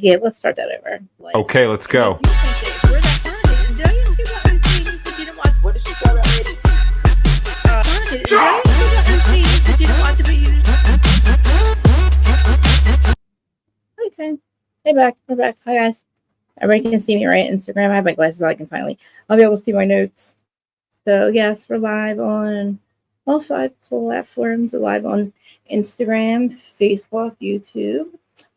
Yeah, let's start that over. Like, okay, let's go. Did I ask you about receiving that you didn't watch? What did she say about ladies? Did I ask you about receiving that you didn't watch it? Okay. Hey, back. We're back. Hi, guys. Everybody can see me, right? Instagram. I have my glasses on. I can finally. I'll be able to see my notes. So, yes, we're live on all 5 platforms. We're live on Instagram, Facebook, YouTube,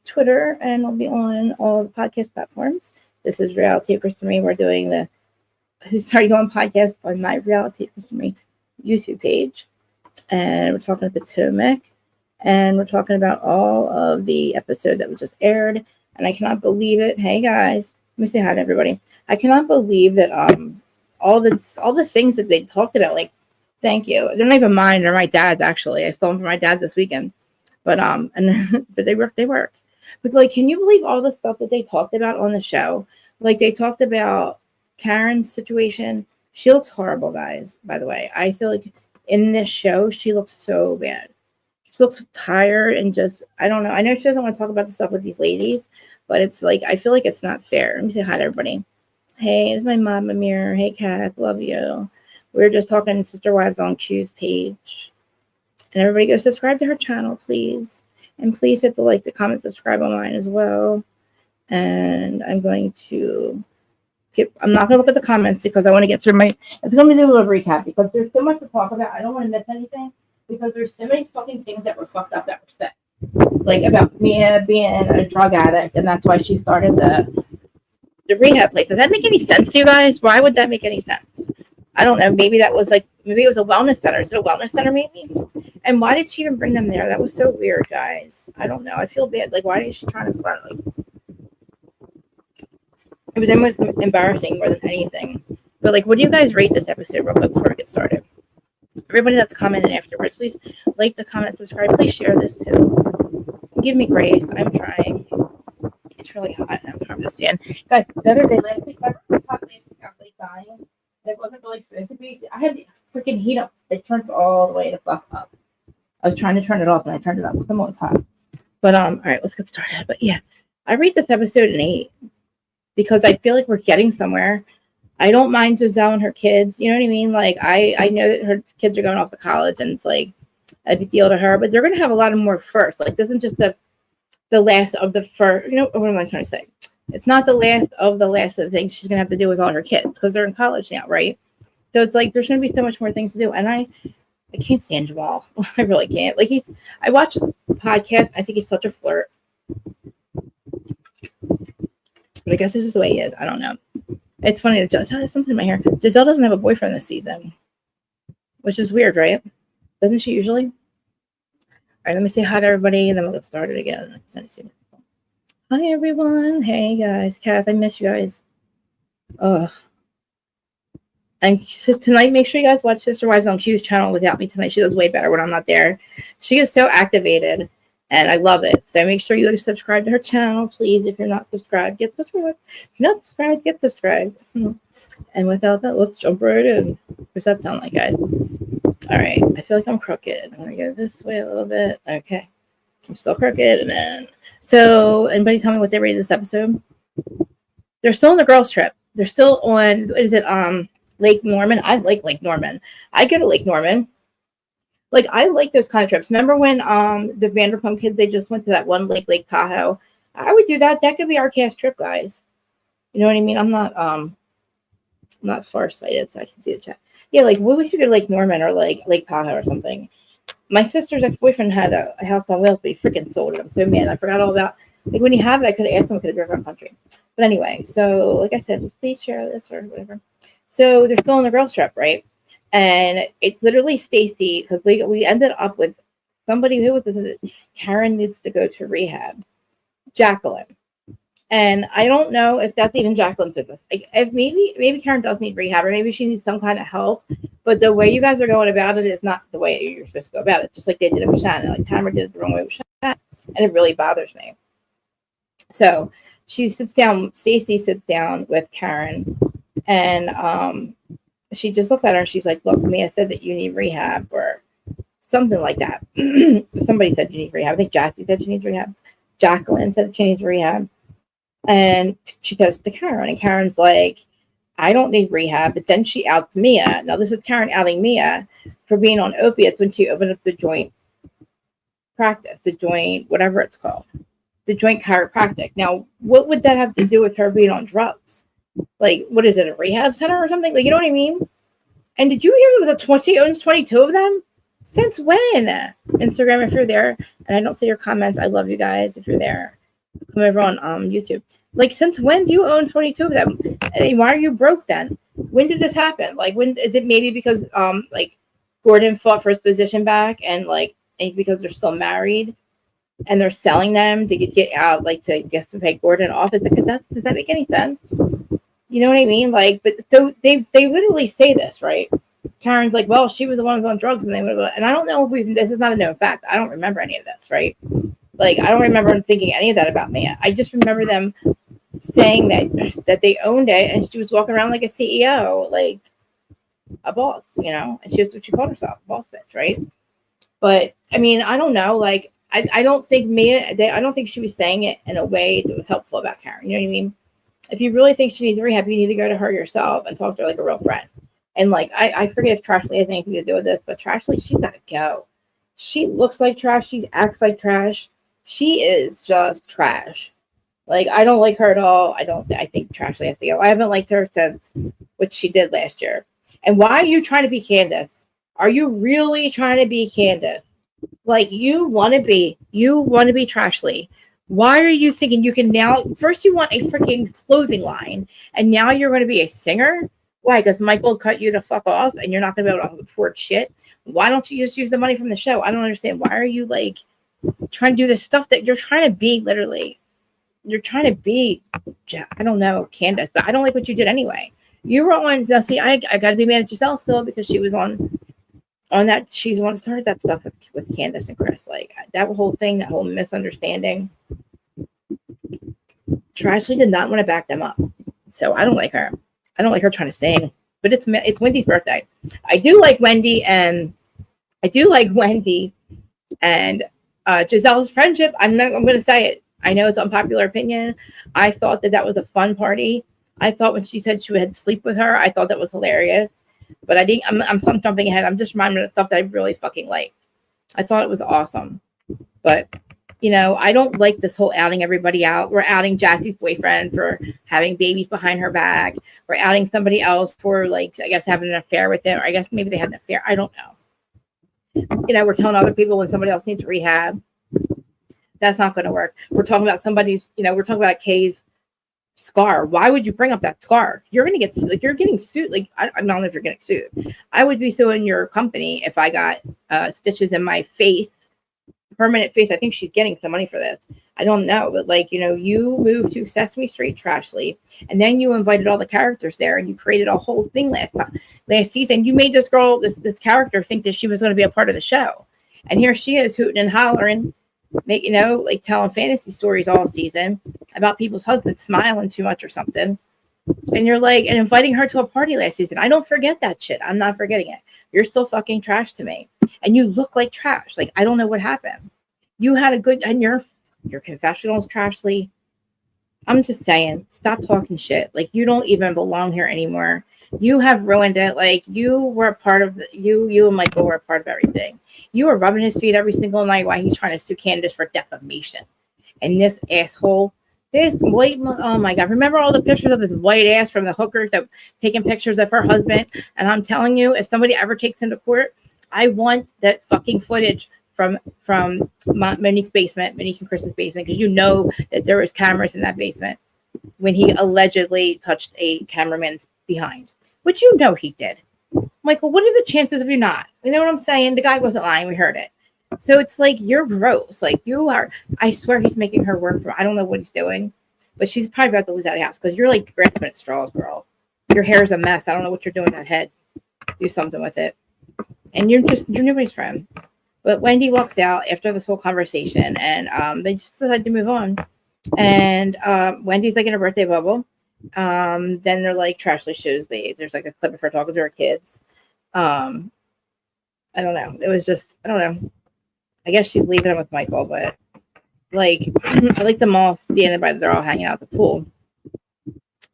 Twitter, and we'll be on all the podcast platforms. This is Reality for Me. We're doing the Who's Starting Going podcast on my Reality for Me YouTube page. And we're talking about Potomac. And we're talking about all of the episode that was just aired. And I cannot believe it. Hey, guys. Let me say hi to everybody. I cannot believe that all the things that they talked about, like, thank you. They're not even mine. They're my dad's, actually. I stole them from my dad this weekend. But but they work. But, like, can you believe all the stuff that they talked about on the show? Like, they talked about Karen's situation. She looks horrible, guys, by the way. I feel like in this show, she looks so bad. She looks tired and just, I don't know. I know she doesn't want to talk about the stuff with these ladies, but it's like, I feel like it's not fair. Let me say hi to everybody. Hey, it's my mom, Amir. Hey, Kath, love you. We were just talking to Sister Wives on Q's page. And everybody go subscribe to her channel, please. And please hit the like, the comment, subscribe on mine as well. And I'm going to I'm not going to look at the comments because I want to get through it's going to be a little recap because there's so much to talk about. I don't want to miss anything because there's so many fucking things that were fucked up that were said. Like about Mia being a drug addict, and that's why she started the rehab place. Does that make any sense to you guys? Why would that make any sense? I don't know. Maybe it was a wellness center. Is it a wellness center maybe? And why did she even bring them there? That was so weird, guys. I don't know. I feel bad. Like, why is she trying to front? Like, it was almost embarrassing more than anything. But, like, what do you guys rate this episode real quick before we get started? Everybody that's commenting afterwards, please like the comment, subscribe. Please share this too. Give me grace. I'm trying. It's really hot. I'm trying this fan. Guys, the other day, last week, I was like dying. It wasn't really supposed to be. I had the freaking heat up. It turned all the way to fuck up. I was trying to turn it off, and I turned it up. Someone was hot. But, all right, let's get started. But, yeah, I rate this episode an 8 because I feel like we're getting somewhere. I don't mind Giselle and her kids. You know what I mean? Like, I know that her kids are going off to college, and it's, like, a big deal to her. But they're going to have a lot of more first. Like, this isn't just the last of the first. You know, what am I trying to say? It's not the last of the things she's going to have to do with all her kids because they're in college now, right? So it's like there's going to be so much more things to do. And I can't stand Jamal. I really can't. Like, I watch the podcast. I think he's such a flirt. But I guess it's just the way he is. I don't know. It's funny that Giselle has something in my hair. Giselle doesn't have a boyfriend this season, which is weird, right? Doesn't she usually? All right, let me say hi to everybody, and then we'll get started again. Hi, everyone. Hey, guys. Kath, I miss you guys. Ugh. And tonight, make sure you guys watch Sister Wives on Q's channel without me tonight. She does way better when I'm not there. She is so activated, and I love it. So make sure you subscribe to her channel, please. If you're not subscribed, get subscribed. If you're not subscribed, get subscribed. And without that, let's jump right in. What does that sound like, guys? All right. I feel like I'm crooked. I'm going to go this way a little bit. Okay. I'm still crooked. And then, so anybody tell me what they rated this episode? They're still on the girls' trip. They're still on, what is it, Lake Norman? I like Lake Norman. I go to Lake Norman. Like, I like those kind of trips. Remember when the Vanderpump kids, they just went to that one lake, Lake Tahoe? I would do that. That could be our cast trip, guys. You know what I mean? I'm not farsighted, so I can see the chat. Yeah, like, what would you do, Lake Norman or like Lake Tahoe or something? My sister's ex-boyfriend had a house on wheels, but he freaking sold it. I'm so mad. I forgot all about, like, when he had it, I could have asked him, I could have driven around country. But anyway, so like I said, just please share this or whatever. So they're still on the girls' trip, right? And it's literally Stacy, because we ended up with somebody who was Karen needs to go to rehab. Jacqueline. And I don't know if that's even Jacqueline's business. Like, if maybe Karen does need rehab, or maybe she needs some kind of help. But the way you guys are going about it is not the way you're supposed to go about it. Just like they did it with Shannon. Like, Tamara did it the wrong way with Shannon. And it really bothers me. So Stacy sits down with Karen, and she just looked at her and she's like, look, Mia said that you need rehab or something like that. Somebody said you need rehab. I think Jassy said she needs rehab. Jacqueline said she needs rehab. And she says to Karen, and Karen's like, I don't need rehab. But then she outs Mia. Now, this is Karen outing Mia for being on opiates when she opened up the joint practice, the joint, whatever it's called, the joint chiropractic. Now, what would that have to do with her being on drugs? Like, what is it, a rehab center or something? Like, you know what I mean? And did you hear that she owns 22 of them? Since when? Instagram, if you're there, and I don't see your comments, I love you guys if you're there. Come over on YouTube. Like, since when do you own 22 of them? And why are you broke then? When did this happen? Like, when is it? Maybe because like Gordon fought for his position back, and like, and because they're still married, and they're selling them to get out, like to guess to pay Gordon off. Does that make any sense? You know what I mean? Like, but so they literally say this, right? Karen's like, well, she was the one who was on drugs, and they would have. And I don't know if this is not a known fact. I don't remember any of this, right? Like, I don't remember thinking any of that about Mia. I just remember them saying that they owned it, and she was walking around like a CEO, like a boss, you know. And that's what she called herself, boss bitch, right? But I mean, I don't know. Like, I don't think Mia. I don't think she was saying it in a way that was helpful about Karen. You know what I mean? If you really think she needs rehab, you need to go to her yourself and talk to her like a real friend. And like, I forget if Trashley has anything to do with this, but Trashley, she's got to go. She looks like trash. She acts like trash. She is just trash. Like, I don't like her at all. I think Trashley has to go. I haven't liked her since what she did last year. And why are you trying to be Candace? Are you really trying to be Candace? Like, you want to be Trashley. Why are you thinking you can now? First, you want a freaking clothing line, and now you're going to be a singer? Why? Because Michael cut you the fuck off, and you're not going to be able to afford shit? Why don't you just use the money from the show? I don't understand. Why are you like trying to do this stuff that you're trying to be? Literally, you're trying to be, I don't know, Candace, but I don't like what you did anyway. You were on. Now, see, I got to be mad at Giselle still because she was on that. She's the one that started that stuff with Candace and Chris. Like, that whole thing, that whole misunderstanding. Trashley did not want to back them up. So I don't like her. I don't like her trying to sing. But it's Wendy's birthday. I do like Wendy and Giselle's friendship. I'm going to say it. I know it's unpopular opinion. I thought that was a fun party. I thought when she said she would sleep with her, I thought that was hilarious. But I didn't. I'm jumping ahead. I'm just reminding of stuff that I really fucking liked. I thought it was awesome. But you know, I don't like this whole outing everybody out. We're outing Jassie's boyfriend for having babies behind her back. We're outing somebody else for, like, I guess having an affair with him. Or I guess maybe they had an affair. I don't know. You know, we're telling other people when somebody else needs rehab. That's not going to work. We're talking about we're talking about Kay's scar. Why would you bring up that scar? You're going to get sued. Like, you're getting sued. Like, I don't know if you're getting sued. I would be suing your company if I got stitches in my face. Permanent face. I think she's getting some money for this. I don't know, but like, you know, you moved to Sesame Street, Trashley, and then you invited all the characters there, and you created a whole thing last season. You made this girl, this character, think that she was going to be a part of the show, and here she is hooting and hollering, like telling fantasy stories all season about people's husbands smiling too much or something. And you're like, and inviting her to a party last season. I don't forget that shit. I'm not forgetting it. You're still fucking trash to me. And you look like trash. Like, I don't know what happened. You had a good, and your confessionals, Trashley. I'm just saying, stop talking shit. Like, you don't even belong here anymore. You have ruined it. Like, you were a part of you and Michael were a part of everything. You were rubbing his feet every single night while he's trying to sue Candace for defamation. And this asshole, this white, oh my God. Remember all the pictures of his white ass from the hookers that taking pictures of her husband? And I'm telling you, if somebody ever takes him to court, I want that fucking footage from Monique's basement, Monique and Chris's basement, because you know that there was cameras in that basement when he allegedly touched a cameraman's behind, which you know he did. Michael, what are the chances of you not? You know what I'm saying? The guy wasn't lying. We heard it. So it's like, you're gross. Like, you are. I swear he's making her work for. I don't know what he's doing, but she's probably about to lose that house because you're like grasping at straws, girl. Your hair is a mess. I don't know what you're doing with that head. Do something with it. And you're nobody's friend. But Wendy walks out after this whole conversation, and they just decide to move on. And Wendy's like in her birthday bubble. Then they're like, Trashley shows there's like a clip of her talking to her kids. I don't know. It was just, I don't know. I guess she's leaving him with Michael, but like I like them all standing by, they're all hanging out at the pool.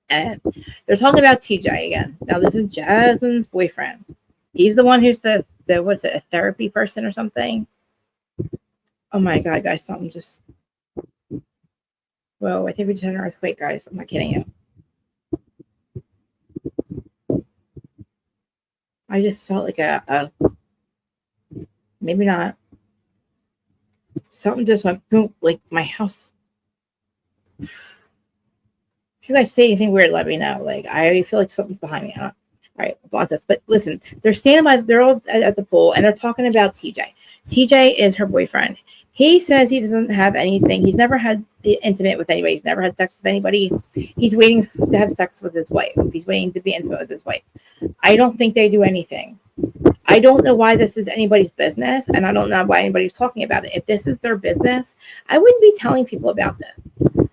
And they're talking about TJ again. Now this is Jasmine's boyfriend. He's the one who's the what's it, a therapy person or something? Oh my god, guys, something just whoa, I think we just had an earthquake, guys. I'm not kidding you. I just felt like a maybe not. Something just went boom, like my house. If you guys say anything weird, let me know. Like I feel like something's behind me. All right, about this. But listen, they're standing by. They're all at the pool, and they're talking about TJ. TJ is her boyfriend. He says he doesn't have anything. He's never had intimate with anybody. He's never had sex with anybody. He's waiting to have sex with his wife. He's waiting to be intimate with his wife. I don't think they do anything. I don't know why this is anybody's business, and I don't know why anybody's talking about it. If this is their business, I wouldn't be telling people about this.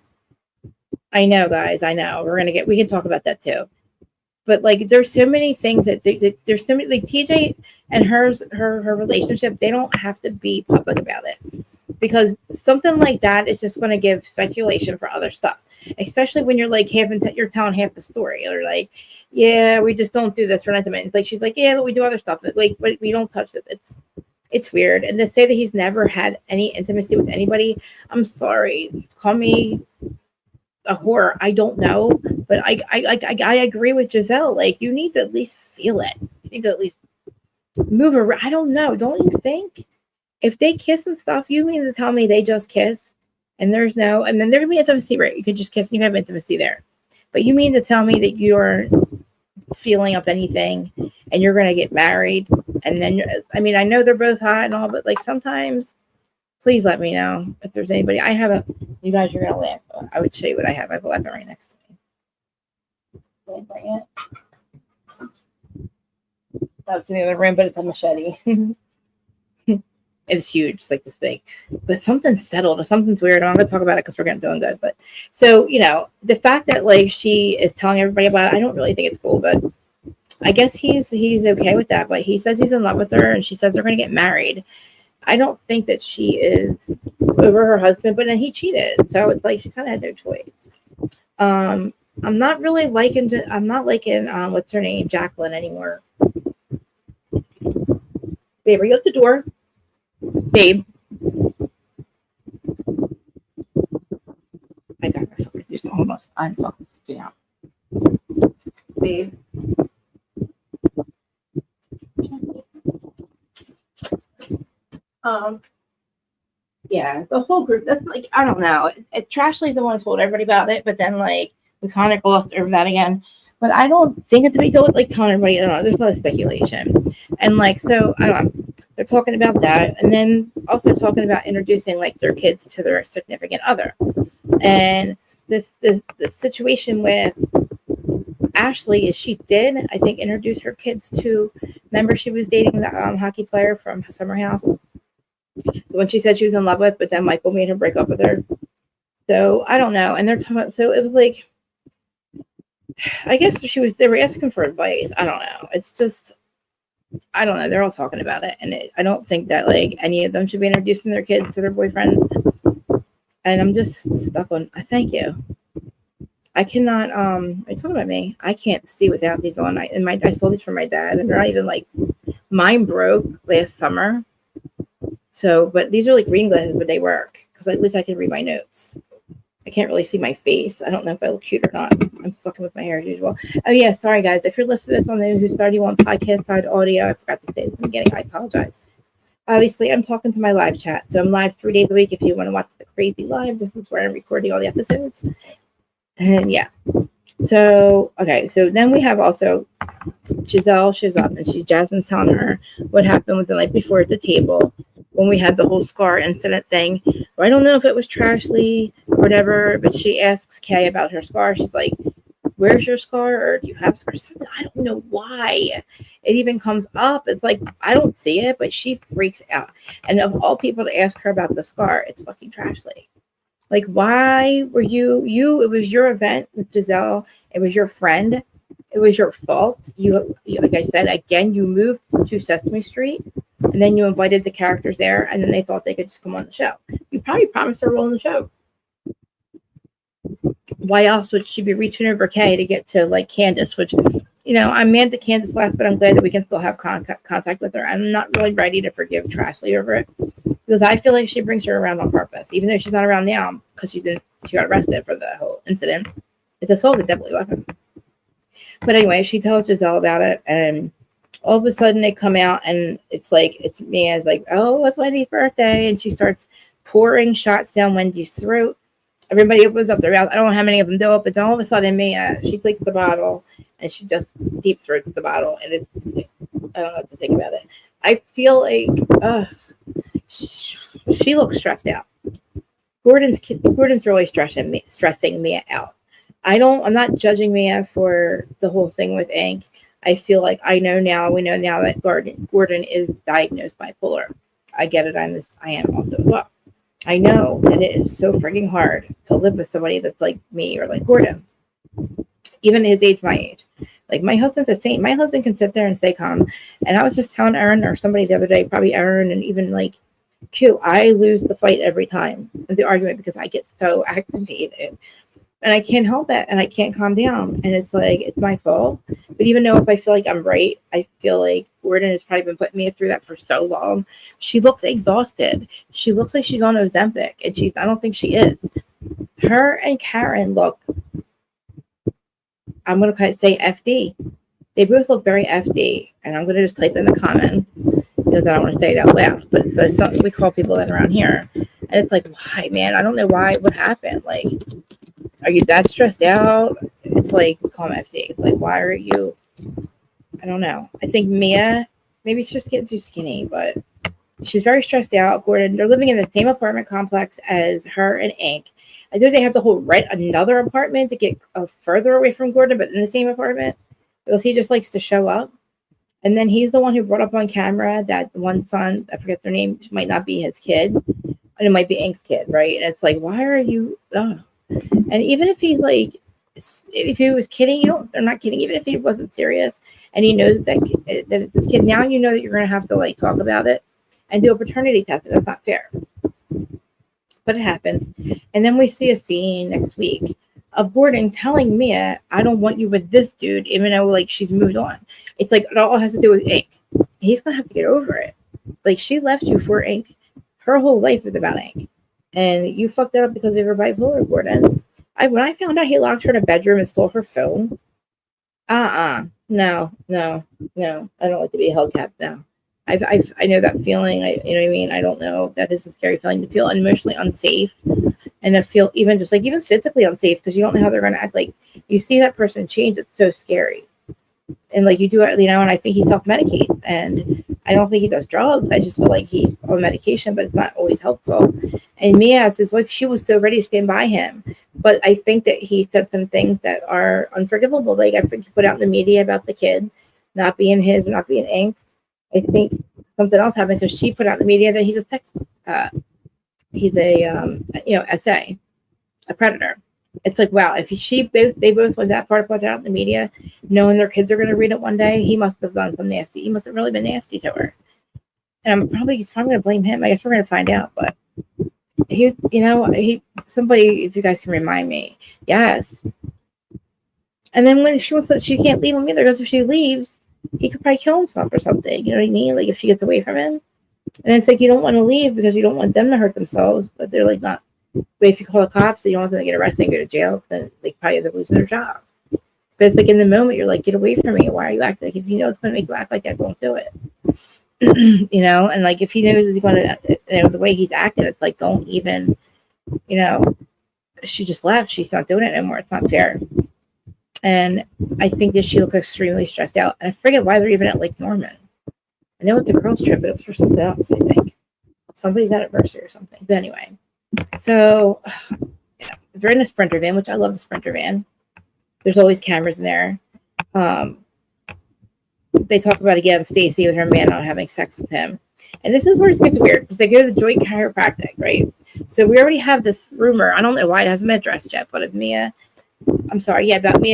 I know, guys. I know. We can talk about that too. But like, there's so many things that there's so many, like TJ and her relationship. They don't have to be public about it, because something like that is just going to give speculation for other stuff, especially when you're like you're telling half the story, or like, yeah, we just don't do this for intimate. It's like she's like, yeah, but we do other stuff. But like, but we don't touch it. It's weird. And to say that he's never had any intimacy with anybody, I'm sorry. Call me a whore. I don't know, but I agree with Giselle. Like, you need to at least feel it. You need to at least move around. I don't know. Don't you think? If they kiss and stuff, you mean to tell me they just kiss and there's no, and then there can be intimacy, right? You could just kiss and you have intimacy there. But you mean to tell me that you're feeling up anything and you're going to get married? And then, I mean, I know they're both hot and all, but like sometimes, please let me know if there's anybody. I have you guys are going to laugh. I would show you what I have. I have a weapon right next to me. Can I bring it? That's in the other room, but it's a machete. It's huge. It's like this big. But something's settled. Something's weird. I'm going to talk about it because we're getting doing good. But so, you know, the fact that like she is telling everybody about it, I don't really think it's cool, but I guess he's okay with that. But he says he's in love with her and she says they're going to get married. I don't think that she is over her husband, but then he cheated. So it's like she kind of had no choice. I'm not really liking what's her name, Jacqueline, anymore. Babe, are you at the door? Babe. I got my fucking juice. Hold on. I'm fucking freaking out. Babe. Yeah, the whole group, that's like, I don't know. Trashley's the one who told everybody about it, but then like we kind of glossed over that again. But I don't think it's a big deal with like telling everybody. I don't know, there's a lot of speculation. And like, so I don't know. They're talking about that, and then also talking about introducing like their kids to their significant other. And this situation with Ashley is she did, I think, introduce her kids to. Remember, she was dating the hockey player from Summer House, the one she said she was in love with, but then Michael made her break up with her. So I don't know. And they're talking about, so it was like, I guess they were asking for advice. I don't know. It's just, I don't know. They're all talking about it. And I don't think that like any of them should be introducing their kids to their boyfriends. And I'm just stuck on, thank you. I cannot, are you talking about me? I can't see without these on. I stole these from my dad, and they're not even like, mine broke last summer. So, but these are like reading glasses, but they work because at least I can read my notes. I can't really see my face. I don't know if I look cute or not. I'm fucking with my hair as usual. Oh yeah, sorry guys. If you're listening to this on the Who's 31 podcast side audio, I forgot to say this in the beginning. I apologize. Obviously, I'm talking to my live chat. So I'm live 3 days a week. If you want to watch the crazy live, this is where I'm recording all the episodes. And yeah. So, okay. So then we have also Giselle shows up and Jasmine's telling her what happened with the night before at the table when we had the whole scar incident thing. I don't know if it was Trashley or whatever, but she asks Kay about her scar. She's like, where's your scar? Or do you have scar? Something. I don't know why it even comes up. It's like, I don't see it, but she freaks out. And of all people to ask her about the scar, it's fucking Trashley. Like, why were you, it was your event with Giselle. It was your friend. It was your fault. You, like I said, again, you moved to Sesame Street. And then you invited the characters there, and then they thought they could just come on the show. You probably promised her a role in the show. Why else would she be reaching over Kay to get to like Candace, which, I'm mad that Candace left, but I'm glad that we can still have contact with her. I'm not really ready to forgive Trashley over it, because I feel like she brings her around on purpose, even though she's not around now because she got arrested for the whole incident. It's assault with a deadly weapon. But anyway, she tells Giselle about it, and all of a sudden they come out, and it's Mia's like, oh, it's Wendy's birthday, and she starts pouring shots down Wendy's throat. Everybody opens up their mouth. I don't know how many of them do it, but then all of a sudden Mia, she takes the bottle and she just deep throats the bottle, and I don't know what to think about it. I feel like she looks stressed out. Gordon's really stressing Mia out. I'm not judging Mia for the whole thing with Ink. I feel like we know now that Gordon is diagnosed bipolar. I get it. I am also as well. I know that it is so freaking hard to live with somebody that's like me or like Gordon, even his age, my age. Like, my husband's a saint. My husband can sit there and stay calm. And I was just telling Aaron or somebody the other day, probably Aaron, and even like Q, I lose the fight every time, the argument, because I get so activated. And I can't help it, and I can't calm down. And it's like, it's my fault. But even though if I feel like I'm right, I feel like Gordon has probably been putting me through that for so long. She looks exhausted. She looks like she's on Ozempic, and I don't think she is. Her and Karen look, I'm going to say FD. They both look very FD. And I'm going to just type in the comments because I don't want to say it out loud. But it's not, we call people that around here. And it's like, why, man? I don't know why. What happened? Like, are you that stressed out? It's like, call them FD. It's like, why are you? I don't know. I think Mia, maybe she's just getting too skinny, but she's very stressed out. Gordon, they're living in the same apartment complex as her and Ink. I think they have to rent another apartment to get further away from Gordon, but in the same apartment, because he just likes to show up. And then he's the one who brought up on camera that one son, I forget their name, might not be his kid, and it might be Ink's kid, right? And it's like, why are you? And even if he's like, if he was kidding, they're not kidding. Even if he wasn't serious, and he knows that it's this kid, now you know that you're gonna have to like talk about it and do a paternity test, and that's not fair. But it happened. And then we see a scene next week of Gordon telling Mia, I don't want you with this dude, even though like she's moved on. It's like it all has to do with Ink. He's gonna have to get over it. Like, she left you for Ink. Her whole life is about Ink. And you fucked it up because of her bipolar, Gordon. When I found out he locked her in a bedroom and stole her phone, no, I don't like to be held captive. No. I know that feeling. You know what I mean? I don't know. That is a scary feeling, to feel emotionally unsafe, and to feel even physically unsafe, because you don't know how they're going to act. Like, you see that person change. It's so scary. And like, you do it, and I think he self-medicates, and I don't think he does drugs. I just feel like he's on medication, but it's not always helpful. And Mia, as his wife, she was so ready to stand by him. But I think that he said some things that are unforgivable. Like, I think he put out in the media about the kid not being his, not being Ink's. I think something else happened because she put out in the media that he's a sex, he's a SA, a predator. It's like, wow, if they both went that far to put it out in the media, knowing their kids are going to read it one day, he must have done some nasty. He must have really been nasty to her. And I'm probably going to blame him. I guess we're going to find out. But somebody, if you guys can remind me, yes. And then when she says she can't leave him either, because if she leaves, he could probably kill himself or something. You know what I mean? Like, if she gets away from him. And it's like, you don't want to leave because you don't want them to hurt themselves, but they're like, not. But if you call the cops, you don't want them to get arrested and go to jail, then they probably end up losing their job. But it's like, in the moment, you're like, get away from me. Why are you acting? Like, if you know it's going to make you act like that, don't do it. And like, if he knows he's going to, the way he's acting, it's like, don't even, she just left. She's not doing it anymore. It's not fair. And I think that she looked extremely stressed out. And I forget why they're even at Lake Norman. I know it's a girls' trip, but it was for something else, I think. Somebody's anniversary or something. But anyway. So, they're in a Sprinter van, which I love the Sprinter van. There's always cameras in there. They talk about, again, Stacy with her man not having sex with him. And this is where it gets weird, because they go to the joint chiropractic, right? So we already have this rumor. I don't know why it hasn't been addressed yet, but about Mia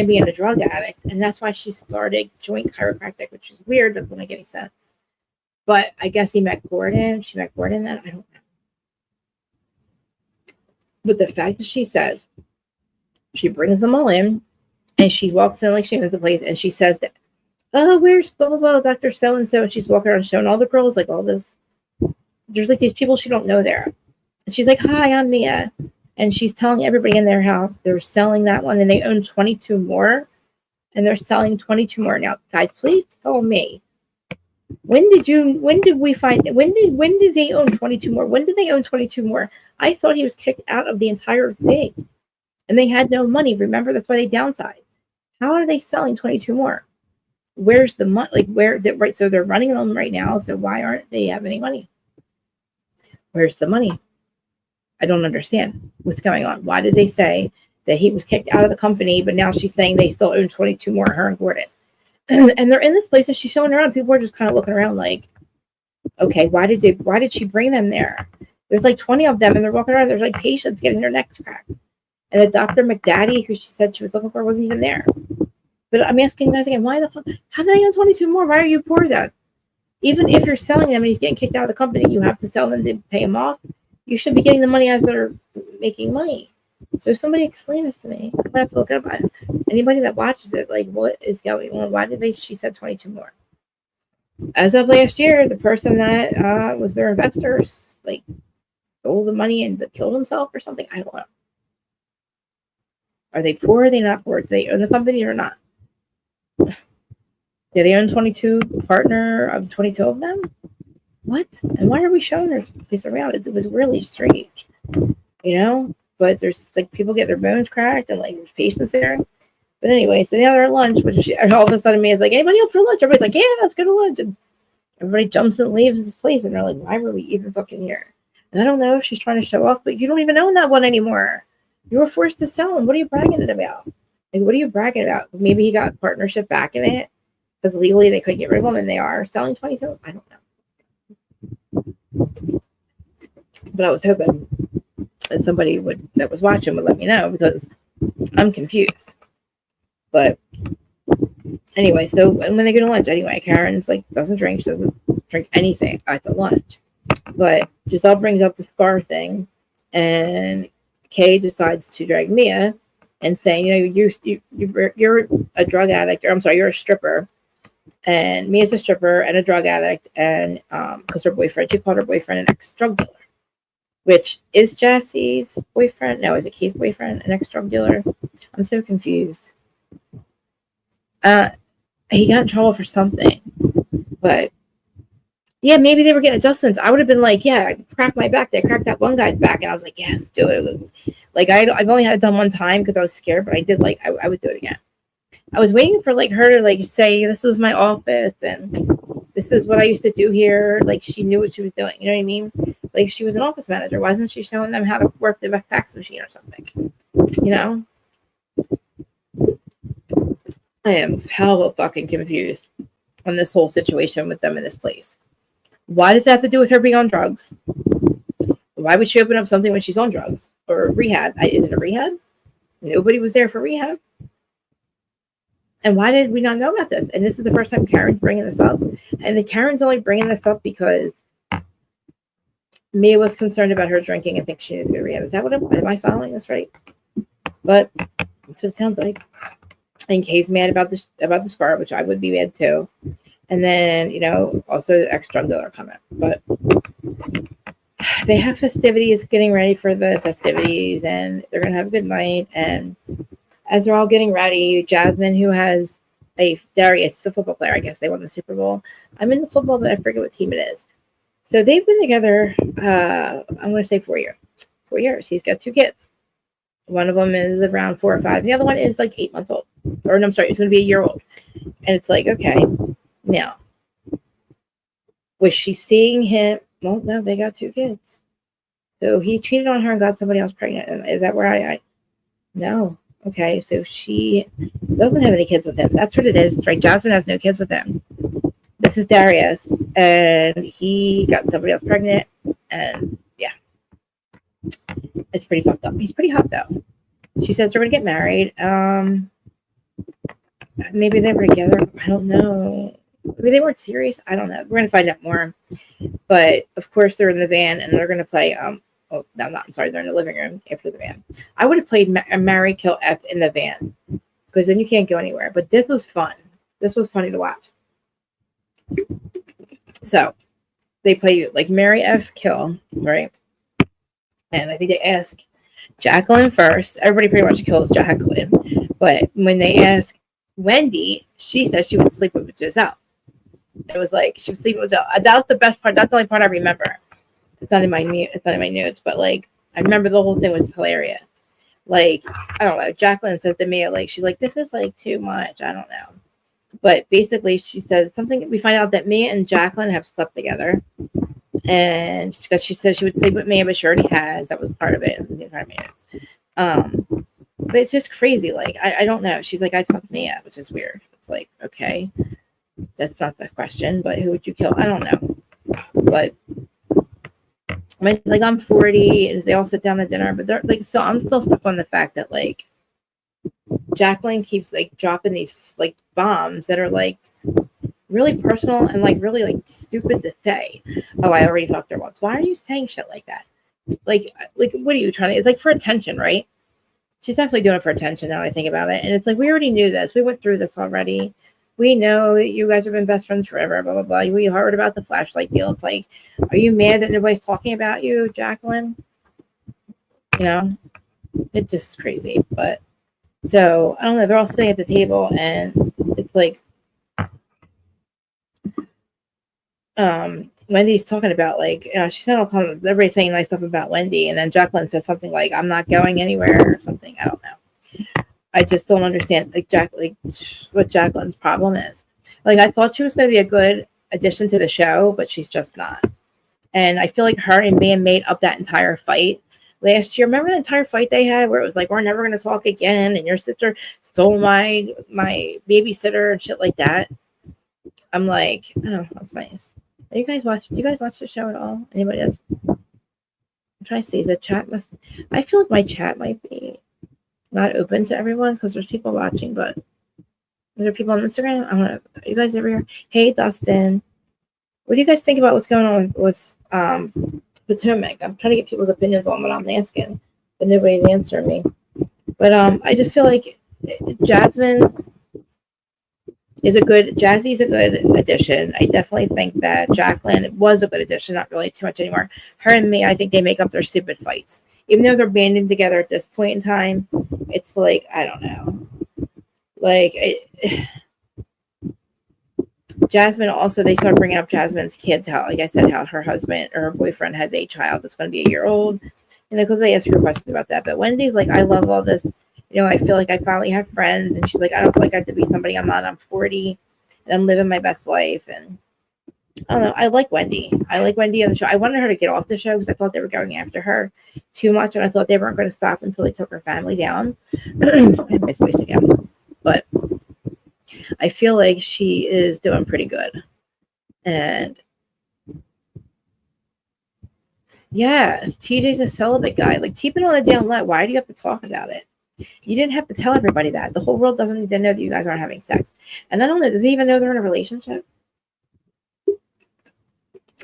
being a drug addict. And that's why she started joint chiropractic, which is weird. Doesn't make any sense. But I guess he met Gordon. She met Gordon then. I don't know. But the fact that she says she brings them all in and she walks in like she owns the place and she says that, oh, where's blah, blah, blah, Dr. So-and-so. And she's walking around showing all the girls like all this. There's like these people she don't know there. And she's like, hi, I'm Mia. And she's telling everybody in there how they're selling that one and they own 22 more. And they're selling 22 more. Now, guys, please tell me. When did they own 22 more? When did they own 22 more? I thought he was kicked out of the entire thing. And they had no money. Remember, that's why they downsized. How are they selling 22 more? Where's the money? Like, right? So they're running them right now. So why aren't they have any money? Where's the money? I don't understand what's going on. Why did they say that he was kicked out of the company, but now she's saying they still own 22 more, her and Gordon? And they're in this place and she's showing around. People are just kind of looking around like, okay, why did she bring them there? There's like 20 of them and they're walking around. There's like patients getting their necks cracked. And the Dr. McDaddy, who she said she was looking for, wasn't even there. But I'm asking you guys again, why the fuck? How did they own 22 more? Why are you poor then? Even if you're selling them and he's getting kicked out of the company, you have to sell them to pay him off. You should be getting the money as they're making money. So somebody explain this to me. I'm gonna have to look up it. Anybody that watches it, like, what is going on? Why did she said 22 more? As of last year, the person that was their investors, like, stole the money and killed himself or something. I don't know. Are they poor? Are they not poor? Do they own the company or not? Do they own 22 partner of 22 of them? What? And why are we showing this place around? It was really strange, you know? But there's like people get their bones cracked and like there's patients there. But anyway, so now they're at lunch, and all of a sudden me is like, anybody else for lunch? Everybody's like, yeah, let's go to lunch. And everybody jumps and leaves this place and they're like, why were we even fucking here? And I don't know if she's trying to show off, but you don't even own that one anymore. You were forced to sell him. What are you bragging it about? Like, what are you bragging about? Maybe he got partnership back in it because legally they couldn't get rid of him and they are selling 22. I don't know. But I was hoping that somebody that was watching would let me know because I'm confused. But anyway, so when they go to lunch, anyway, Karen's like doesn't drink. She doesn't drink anything at the lunch. But Giselle brings up the scar thing, and Kay decides to drag Mia and saying, you know, you're a drug addict. Or, I'm sorry, you're a stripper. And Mia's a stripper and a drug addict, and because her boyfriend, she called her boyfriend an ex-drug dealer, which is Jesse's boyfriend. No, is it Kay's boyfriend, an ex-drug dealer? I'm so confused. He got in trouble for something, but yeah, maybe they were getting adjustments. I would have been like, yeah, I cracked my back. They cracked that one guy's back, and I was like, yes, do it. Like I've only had it done one time because I was scared, but I did like I would do it again. I was waiting for like her to like say, this is my office and this is what I used to do here. Like she knew what she was doing. You know what I mean? Like she was an office manager. Why isn't she showing them how to work the fax machine or something? You know? I am hella fucking confused on this whole situation with them in this place. Why does that have to do with her being on drugs? Why would she open up something when she's on drugs? Or rehab? Is it a rehab? Nobody was there for rehab. And why did we not know about this? And this is the first time Karen's bringing this up. And the Karen's only bringing this up because Mia was concerned about her drinking and thinks she needs to go to rehab. Is that what am I following this right? But that's what it sounds like. And Kay's mad about the scar, which I would be mad too. And then, you know, also the ex-drug dealer comment. But they have festivities, getting ready for the festivities, and they're going to have a good night. And as they're all getting ready, Jasmine, who has Darius, a football player, I guess they won the Super Bowl. I'm in the football, but I forget what team it is. So they've been together, I'm going to say 4 years. 4 years. He's got 2 kids. One of them is around 4 or 5. The other one is like 8 months old. Or no, I'm sorry, it's going to be a year old. And it's like, okay, now, was she seeing him? Well, no, they got 2 kids. So he cheated on her and got somebody else pregnant. And is that where I no. Okay, so she doesn't have any kids with him. That's what it is, right? Jasmine has no kids with him. This is Darius, and he got somebody else pregnant, and yeah. It's pretty fucked up. He's pretty hot, though. She says they're going to get married. Maybe they were together. I don't know. Maybe they weren't serious. I don't know. We're gonna find out more. But of course, they're in the van and they're gonna play. Oh no, not. I'm sorry. They're in the living room after the van. I would have played Marry Kill F in the van because then you can't go anywhere. But this was fun. This was funny to watch. So they play like Marry F Kill, right? And I think they ask Jacqueline first. Everybody pretty much kills Jacqueline. But when they ask Wendy, she says she would sleep with Giselle. It was like she would sleep with Giselle. That was the best part. That's the only part I remember. It's not in my notes, but like I remember the whole thing was hilarious. Like, I don't know. Jacqueline says to me, like, she's like, this is like too much. I don't know. But basically she says something. We find out that Mia and Jacqueline have slept together. And because she says she would sleep with Mia, but she already has. That was part of it. But it's just crazy. Like, I don't know. She's like, I fucked Mia, which is weird. It's like, okay, that's not the question, but who would you kill? I don't know. But when it's like, I'm 40, and they all sit down at dinner, but they're like, so I'm still stuck on the fact that like Jacqueline keeps like dropping these like bombs that are like really personal and like really like stupid to say. Oh, I already fucked her once. Why are you saying shit like that? Like what are you trying to? It's like for attention, right? She's definitely doing it for attention now that I think about it. And it's like, we already knew this. We went through this already. We know that you guys have been best friends forever, blah, blah, blah. We heard about the flashlight deal. It's like, are you mad that nobody's talking about you, Jacqueline? You know, it's just crazy. But so, I don't know. They're all sitting at the table and it's like, Wendy's talking about like, you know, she said all kinds of, everybody's saying nice stuff about Wendy, and then Jacqueline says something like, I'm not going anywhere or something. I don't know. I just don't understand like what Jacqueline's problem is. Like, I thought she was going to be a good addition to the show, but she's just not. And I feel like her and Mia made up that entire fight last year. Remember the entire fight they had where it was like, we're never going to talk again, and your sister stole my babysitter and shit like that. I'm like, oh, that's nice. Do you guys watch the show at all? Anybody else? I'm trying to see. Is the chat I feel like my chat might be not open to everyone because there's people watching, but is there people on Instagram? I don't know. Are you guys over here? Hey, Dustin. What do you guys think about what's going on with Potomac? I'm trying to get people's opinions on what I'm asking, but nobody's answering me. But I just feel like Jazzy's a good addition. I definitely think that Jacqueline was a good addition, not really too much anymore. Her and me, I think they make up their stupid fights. Even though they're banding together at this point in time, it's like, I don't know. Like, Jasmine also, they start bringing up Jasmine's kids, how, like I said, how her husband or her boyfriend has a child that's going to be a year old. You know, because they ask her questions about that. But Wendy's like, I love all this. You know, I feel like I finally have friends. And she's like, I don't feel like I have to be somebody I'm not. I'm 40 and I'm living my best life. And I don't know. I like Wendy. I like Wendy on the show. I wanted her to get off the show because I thought they were going after her too much. And I thought they weren't going to stop until they took her family down. I have my voice again. But I feel like she is doing pretty good. And yes, TJ's a celibate guy. Like, keep it on the down low. Why do you have to talk about it? You didn't have to tell everybody that. The whole world doesn't need to know that you guys aren't having sex. And I don't know, does he even know they're in a relationship?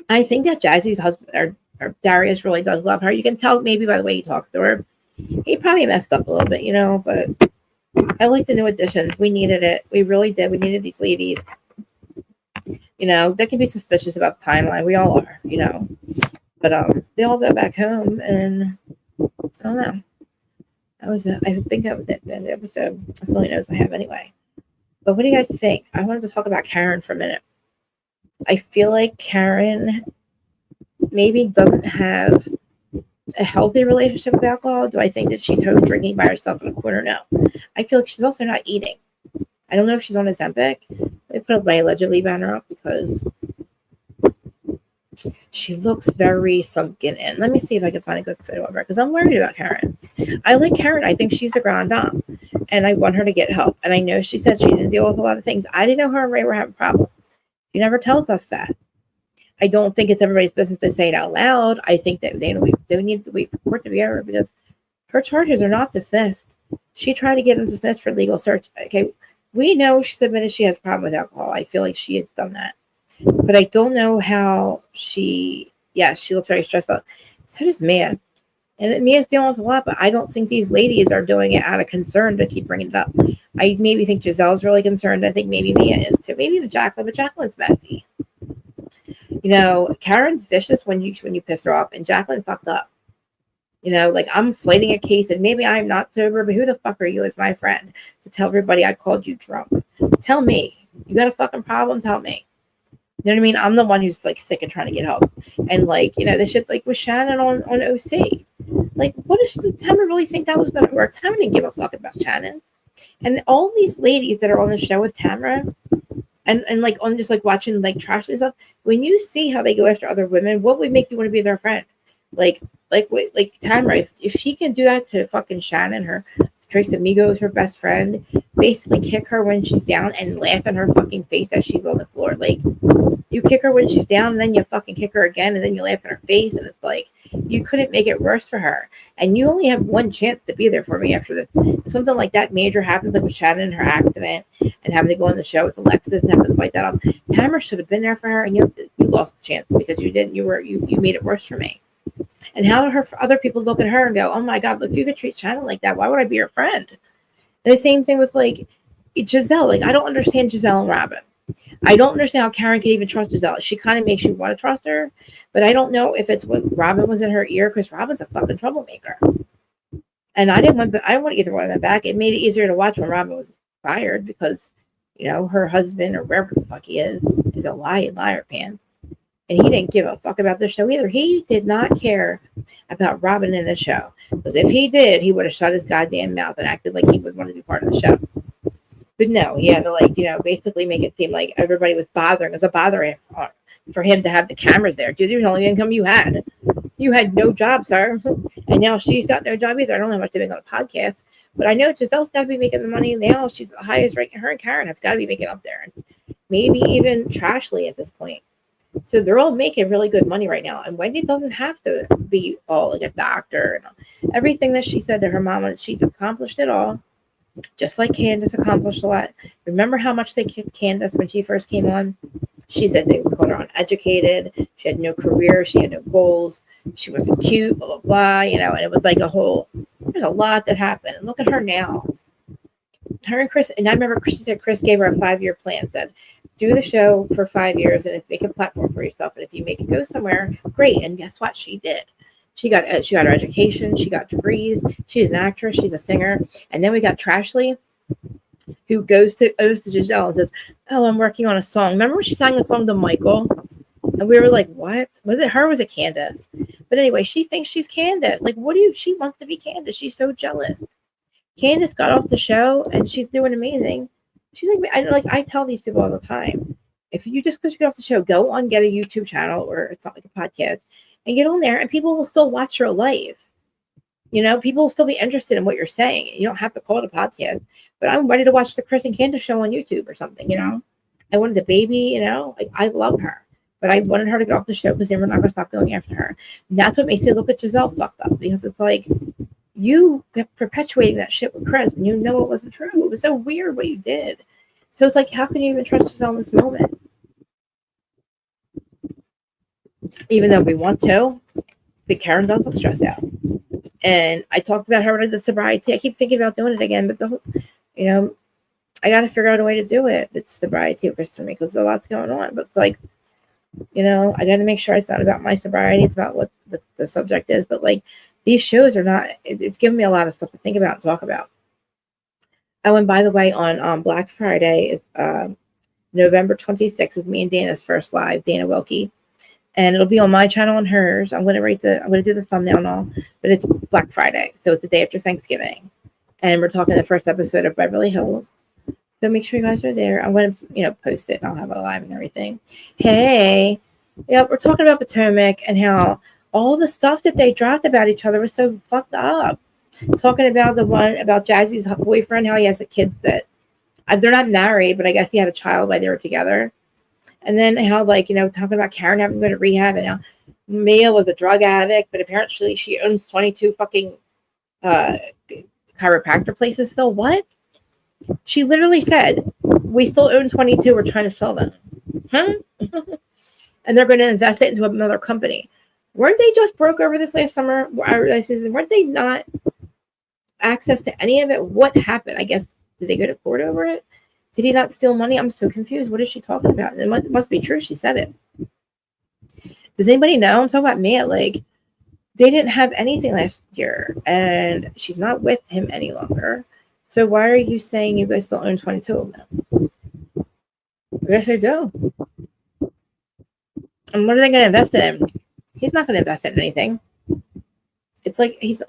I think that Jazzy's husband or Darius really does love her. You can tell maybe by the way he talks to her. He probably messed up a little bit, you know, but I like the new additions. We needed it. We really did. We needed these ladies. You know, they can be suspicious about the timeline. We all are, you know. But they all go back home, and I don't know. I think that was it. The episode. That's the only notes I have anyway. But what do you guys think? I wanted to talk about Karen for a minute. I feel like Karen maybe doesn't have a healthy relationship with alcohol. Do I think that she's home drinking by herself in a corner? No. I feel like she's also not eating. I don't know if she's on Ozempic. Let me put up my allegedly banner up because she looks very sunken in. Let me see if I can find a good photo of her because I'm worried about Karen. I like Karen. I think she's the grand dame, and I want her to get help. And I know she said she didn't deal with a lot of things. I didn't know her and Ray were having problems. She never tells us that. I don't think it's everybody's business to say it out loud. I think that they need to wait for court to be over because her charges are not dismissed. She tried to get them dismissed for legal search. Okay, We know she's admitted she has a problem with alcohol. I feel like she has done that. But I don't know how she looks very stressed out. So does Mia. And Mia's dealing with a lot, but I don't think these ladies are doing it out of concern to keep bringing it up. I maybe think Giselle's really concerned. I think maybe Mia is too. Maybe even Jacqueline, but Jacqueline's messy. Karen's vicious when you piss her off, and Jacqueline fucked up. Like I'm fighting a case, and maybe I'm not sober, but who the fuck are you as my friend to tell everybody I called you drunk? Tell me. You got a fucking problem? Tell me. You know what I mean? I'm the one who's like sick and trying to get help. And this shit's like with Shannon on OC. Like, what does Tamara really think that was going to work? Tamara didn't give a fuck about Shannon. And all these ladies that are on the show with Tamara and like on just like watching like trash and stuff, when you see how they go after other women, what would make you want to be their friend? Like Tamara, if she can do that to fucking Shannon, her Trace Amigos, her best friend, basically kick her when she's down and laugh in her fucking face as she's on the floor. Like, you kick her when she's down, and then you fucking kick her again, and then you laugh in her face, and it's like, you couldn't make it worse for her. And you only have one chance to be there for me after this. If something like that major happens, like with Shannon and her accident, and having to go on the show with Alexis and have to fight that up, Tamara should have been there for her, and you lost the chance because you didn't. You made it worse for me. And how do other people look at her and go, oh my God, if you could treat Shannon like that, why would I be your friend? And the same thing with like Giselle. Like, I don't understand Giselle and Robin. I don't understand how Karen can even trust Giselle. She kind of makes you want to trust her, but I don't know if it's what Robin was in her ear, because Robin's a fucking troublemaker. And I didn't want either one of them back. It made it easier to watch when Robin was fired because, her husband or wherever the fuck he is a liar pants. And he didn't give a fuck about the show either. He did not care about Robin in the show. Because if he did, he would have shut his goddamn mouth and acted like he would want to be part of the show. But no, he had to basically make it seem like everybody was bothering. It was a bother for him to have the cameras there. Dude, there's the only income you had. You had no job, sir. And now she's got no job either. I don't know how much they're making on the podcast. But I know Giselle's got to be making the money now. She's the highest ranking. Her and Karen have got to be making up there. And maybe even Trashley at this point. So they're all making really good money right now. And Wendy doesn't have to be all like a doctor. And everything that she said to her mama, she accomplished it all. Just like Candace accomplished a lot. Remember how much they kicked Candace when she first came on? She said they called her uneducated. She had no career. She had no goals. She wasn't cute, blah, blah, blah, and it was like there's a lot that happened. And look at her now. Her and Chris, and I remember she said Chris gave her a 5-year plan, said, do the show for 5 years and make a platform for yourself. And if you make it go somewhere, great. And guess what? She did. She got her education. She got degrees. She's an actress. She's a singer. And then we got Trashley, who goes to Giselle and says, oh, I'm working on a song. Remember when she sang a song to Michael? And we were like, what? Was it her or was it Candace? But anyway, she thinks she's Candace. Like, she wants to be Candace. She's so jealous. Candace got off the show and she's doing amazing. She's I tell these people all the time, if you just because you get off the show, go on, get a YouTube channel, or it's not like a podcast, and get on there, and people will still watch your live. People will still be interested in what you're saying. You don't have to call it a podcast, but I'm ready to watch the Chris and Candace show on YouTube or something. I wanted the baby. I love her, but I wanted her to get off the show because they were not going to stop going after her. And that's what makes me look at Giselle fucked up, because it's like, you kept perpetuating that shit with Chris, and it wasn't true. It was so weird what you did. So it's like, how can you even trust Giselle in this moment? Even though we want to, but Karen does look stressed out. And I talked about her when I did sobriety. I keep thinking about doing it again, but I got to figure out a way to do it. It's sobriety for me because there's a lot going on. But it's like, I got to make sure it's not about my sobriety. It's about what the subject is. But like, these shows are not, it's given me a lot of stuff to think about and talk about. Oh, and by the way, on Black Friday is November 26th is me and Dana's first live, Dana Wilkie. And it'll be on my channel and hers. I'm gonna do the thumbnail and all, but it's Black Friday, so it's the day after Thanksgiving. And we're talking the first episode of Beverly Hills. So make sure you guys are there. I'm gonna post it and I'll have it live and everything. Hey, yeah, we're talking about Potomac and how all the stuff that they dropped about each other was so fucked up. Talking about the one about Jazzy's boyfriend, how he has the kids that they're not married, but I guess he had a child while they were together. And then how, talking about Karen having to go to rehab, and how Mia was a drug addict, but apparently she owns 22 fucking chiropractor places. So what? She literally said, we still own 22. We're trying to sell them. Huh? And they're going to invest it into another company. Weren't they just broke over this last summer? Weren't they not access to any of it? What happened? I guess, did they go to court over it? Did he not steal money? I'm so confused. What is she talking about? It must be true. She said it. Does anybody know? I'm talking about Mia. Like, they didn't have anything last year, and she's not with him any longer. So why are you saying you guys still own 22 of them? I guess they do. And what are they going to invest it in? He's not going to invest in anything. It's like he's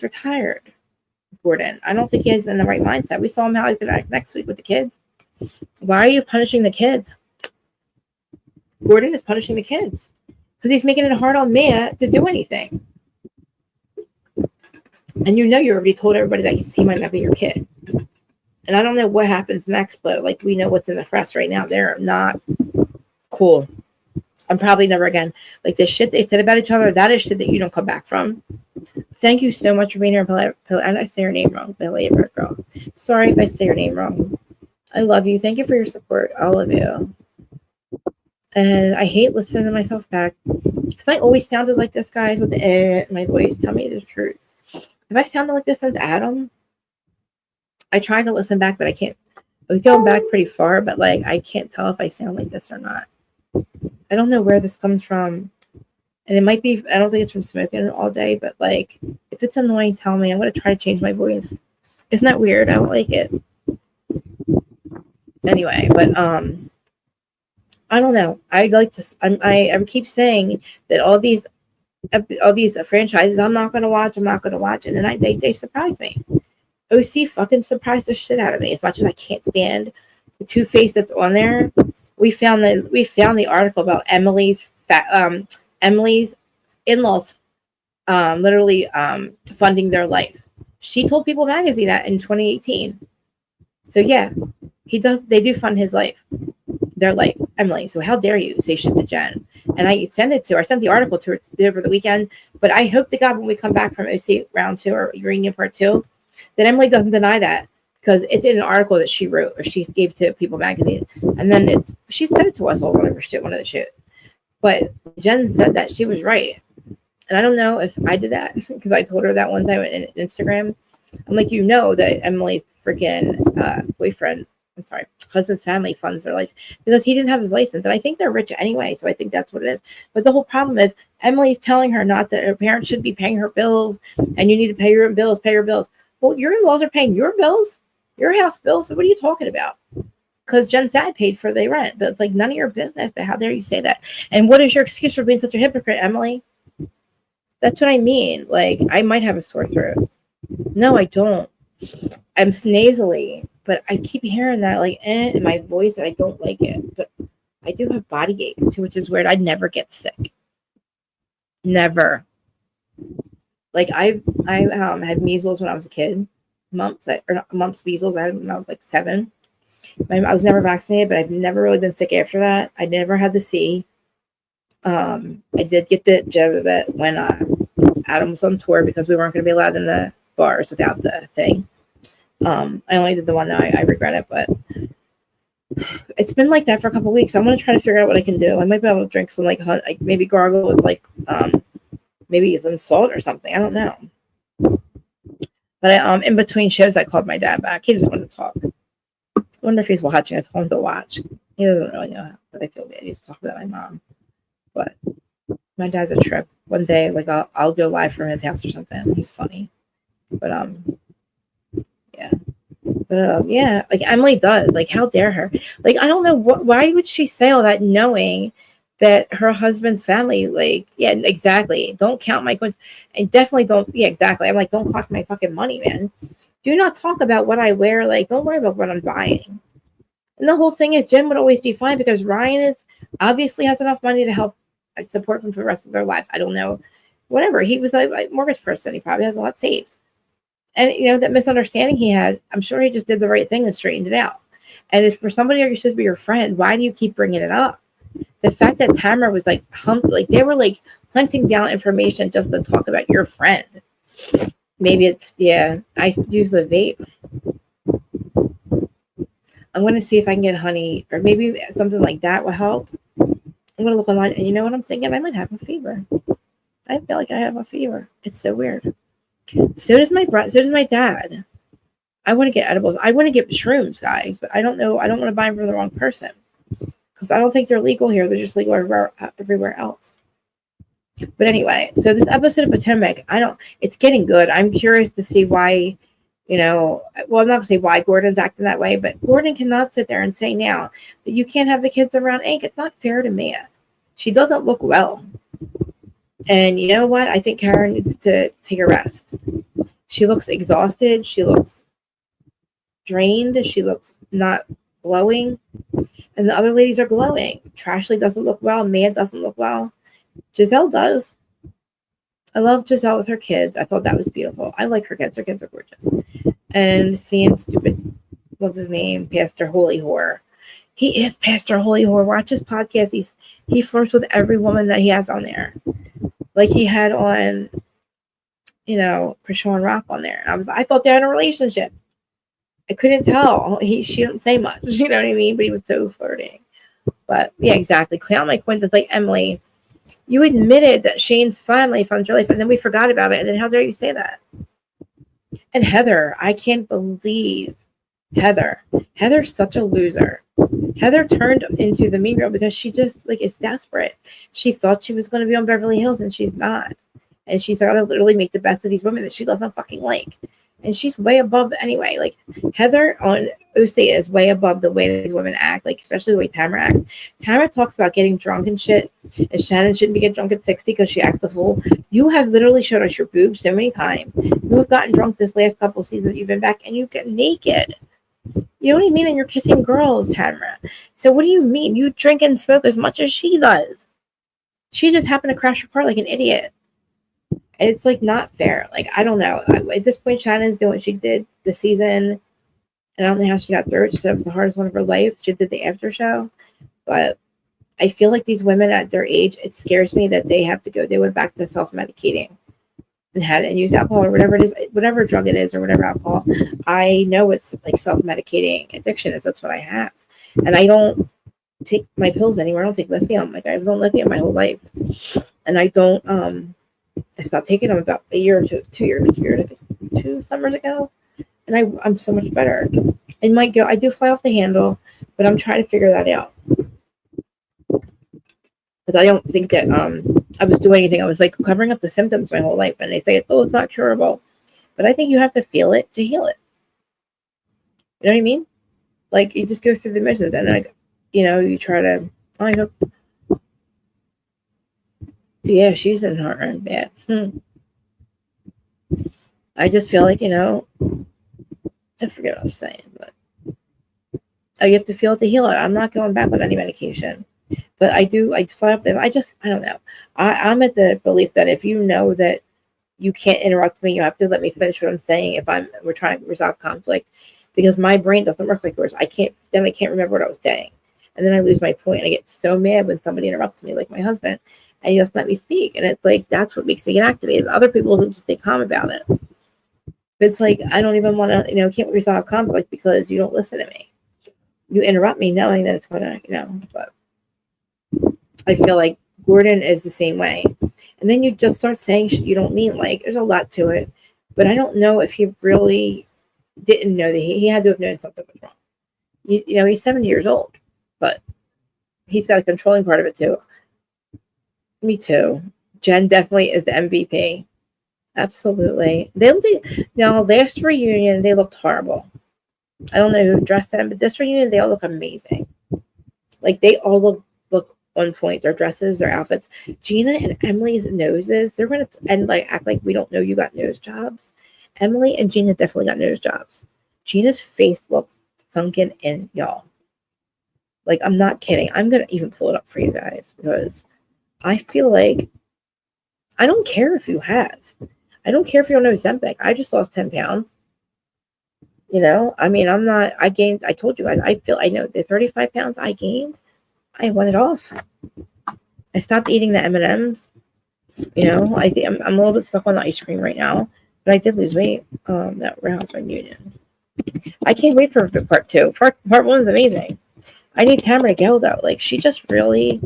retired, Gordon. I don't think he's in the right mindset. We saw him how he could act next week with the kids. Why are you punishing the kids? Gordon is punishing the kids because he's making it hard on Mia to do anything. And you already told everybody that he might not be your kid. And I don't know what happens next, but like we know what's in the press right now. They're not cool. I'm probably never again. Like the shit they said about each other, that is shit that you don't come back from. Thank you so much for being here. And I say your name wrong, Billy, girl. Sorry if I say your name wrong. I love you. Thank you for your support, all of you. And I hate listening to myself back. If I always sounded like this, guys, with the my voice, tell me the truth. If I sounded like this since Adam, I tried to listen back, but I can't. I was going back pretty far, but like I can't tell if I sound like this or not. I don't know where this comes from. And it might be, I don't think it's from smoking all day, but like if it's annoying, tell me. I'm going to try to change my voice. Isn't that weird? I don't like it. Anyway, but I don't know. I'd like to. I keep saying that all these franchises I'm not going to watch. I'm not going to watch, and then they surprise me. OC fucking surprised the shit out of me. As much as I can't stand the two-face that's on there, we found the article about Emily's in-laws literally funding their life. She told People Magazine that in 2018. So yeah, they do fund his life, their life, Emily. So how dare you say shit to Jen? And I sent the article to her over the weekend. But I hope to God when we come back from OC round 2 or reunion part 2, that Emily doesn't deny that, because it's in an article that she wrote or she gave to People Magazine, and then she said it to us all one of the shows. But Jen said that she was right, and I don't know if I did that because I told her that one time in Instagram. I'm like, that Emily's freaking husband's family funds their life because he didn't have his license, and I think they're rich anyway, so I think that's what it is. But the whole problem is Emily's telling her not that her parents should be paying her bills, and you need to pay your own bills, pay your bills. Well, your in-laws are paying your bills, your house bills. So what are you talking about? Because Jen's dad paid for the rent, but it's like none of your business. But how dare you say that? And what is your excuse for being such a hypocrite, Emily? That's what I mean. Like, I might have a sore throat. No, I don't. I'm nasally, but I keep hearing that like in my voice, and I don't like it. But I do have body aches too, which is weird. I never get sick. Never. Like I had measles when I was a kid, mumps, measles. I had when I was like 7. I was never vaccinated, but I've never really been sick after that. I never had the C. I did get the jab of it when Adam was on tour because we weren't going to be allowed in the bars without the thing. I only did the one that I regret it, but it's been like that for a couple of weeks. I'm going to try to figure out what I can do. I might be able to drink some like maybe gargle with like maybe some salt or something. I don't know. But in between shows, I called my dad back. He doesn't want to talk. I wonder if he's watching. I told him to watch. He doesn't really know how, but I feel bad. He's talking about my mom. But my dad's a trip. One day, like I'll go live from his house or something. He's funny. But yeah. But yeah, like Emily does. Like, how dare her? Like, I don't know why would she say all that knowing that her husband's family, like, yeah, exactly. Don't count my coins. And definitely don't, yeah, exactly. I'm like, don't collect my fucking money, man. Do not talk about what I wear. Like, don't worry about what I'm buying. And the whole thing is Jen would always be fine because Ryan obviously has enough money to help support them for the rest of their lives. I don't know. Whatever. He was a mortgage person. He probably has a lot saved. And, that misunderstanding he had, I'm sure he just did the right thing and straightened it out. And if for somebody who's supposed to be your friend, why do you keep bringing it up? The fact that Tamara was like they were like hunting down information just to talk about your friend. Maybe it's, yeah, I use the vape. I'm going to see if I can get honey, or maybe something like that will help. I'm going to look online, and you know what I'm thinking? I might have a fever. I feel like I have a fever. It's so weird. So does my brother. So does my dad. I want to get edibles. I want to get shrooms, guys, but I don't know. I don't want to buy them from the wrong person because I don't think they're legal here. They're just legal everywhere else. But anyway, so this episode of Potomac, it's getting good. I'm curious to see why, well, I'm not going to say why Gordon's acting that way, but Gordon cannot sit there and say now that you can't have the kids around Hank. It's not fair to Mia. She doesn't look well. And you know what? I think Karen needs to take a rest. She looks exhausted. She looks drained. She looks not glowing. And the other ladies are glowing. Trashley doesn't look well. Mia doesn't look well. Giselle does. I love Giselle with her kids. I thought that was beautiful. I like her kids. Her kids are gorgeous. And seeing stupid, what's his name? Pastor Holy Whore. He is Pastor Holy Whore. Watch his podcast. He flirts with every woman that he has on there. Like he had on, Prashant Rhop on there. And I thought they had a relationship. I couldn't tell. She didn't say much. You know what I mean? But he was so flirting. But yeah, exactly. Count my coins. It's like, Emily, you admitted that Shane's family found your life, and then we forgot about it. And then how dare you say that? And Heather, I can't believe Heather. Heather's such a loser. Heather turned into the mean girl because she just is desperate. She thought she was going to be on Beverly Hills, and she's not. And she's got to literally make the best of these women that she doesn't fucking like. And she's way above anyway. Like Heather on OC is way above the way these women act, especially the way Tamara acts. Tamara talks about getting drunk and shit, and Shannon shouldn't be getting drunk at 60 because she acts a fool. You have literally showed us your boobs so many times. You have gotten drunk this last couple of seasons that you've been back, and you get naked. You know what I mean? And you're kissing girls, Tamara. So what do you mean? You drink and smoke as much as she does. She just happened to crash her car like an idiot. And it's not fair. I don't know. At this point, Shannon's doing what she did this season. And I don't know how she got through it. She said it was the hardest one of her life. She did the after show. But I feel like these women at their age, it scares me that they have to go. They went back to self-medicating and use alcohol or whatever it is, whatever drug it is or whatever alcohol. I know it's self-medicating addiction is. That's what I have. And I don't take my pills anymore. I don't take lithium. I was on lithium my whole life. And I don't, I stopped taking them about a year or 2 years, 2 summers ago, and I'm so much better. And I do fly off the handle, but I'm trying to figure that out because I don't think that I was doing anything. I was covering up the symptoms my whole life, and they say, "Oh, it's not curable," but I think you have to feel it to heal it. You know what I mean? You just go through the missions, and you try to. I hope. Yeah, she's been hurting bad. I just feel I forget what I was saying, but you have to feel it to heal it. I'm not going back on any medication, but I fly up them. I don't know. I'm at the belief that if you know that you can't interrupt me, you have to let me finish what I'm saying if we're trying to resolve conflict, because my brain doesn't work like yours. I can't remember what I was saying, and then I lose my point. I get so mad when somebody interrupts me, like my husband. And he doesn't let me speak. And it's that's what makes me get activated. Other people who just stay calm about it. But it's I don't even want to, can't resolve conflict because you don't listen to me. You interrupt me knowing that it's going to, but I feel like Gordon is the same way. And then you just start saying shit you don't mean. There's a lot to it. But I don't know if he really didn't know that he had to have known something was wrong. He's 70 years old. But he's got a controlling part of it too. Me too. Jen definitely is the MVP. Absolutely. Last reunion, they looked horrible. I don't know who dressed them, but this reunion, they all look amazing. They all look on point. Their dresses, their outfits. Gina and Emily's noses, they're going to act like we don't know you got nose jobs. Emily and Gina definitely got nose jobs. Gina's face looked sunken in, y'all. I'm not kidding. I'm going to even pull it up for you guys because I feel I don't care if you have. I don't care if you're on Ozempic. I just lost 10 pounds. I gained, I told you guys, I know the 35 pounds I gained, I won it off. I stopped eating the M&Ms. I think I'm a little bit stuck on the ice cream right now, but I did lose weight. That warehouse reunion. I can't wait for part 2. Part 1 is amazing. I need Tamara to go though. Like she just really,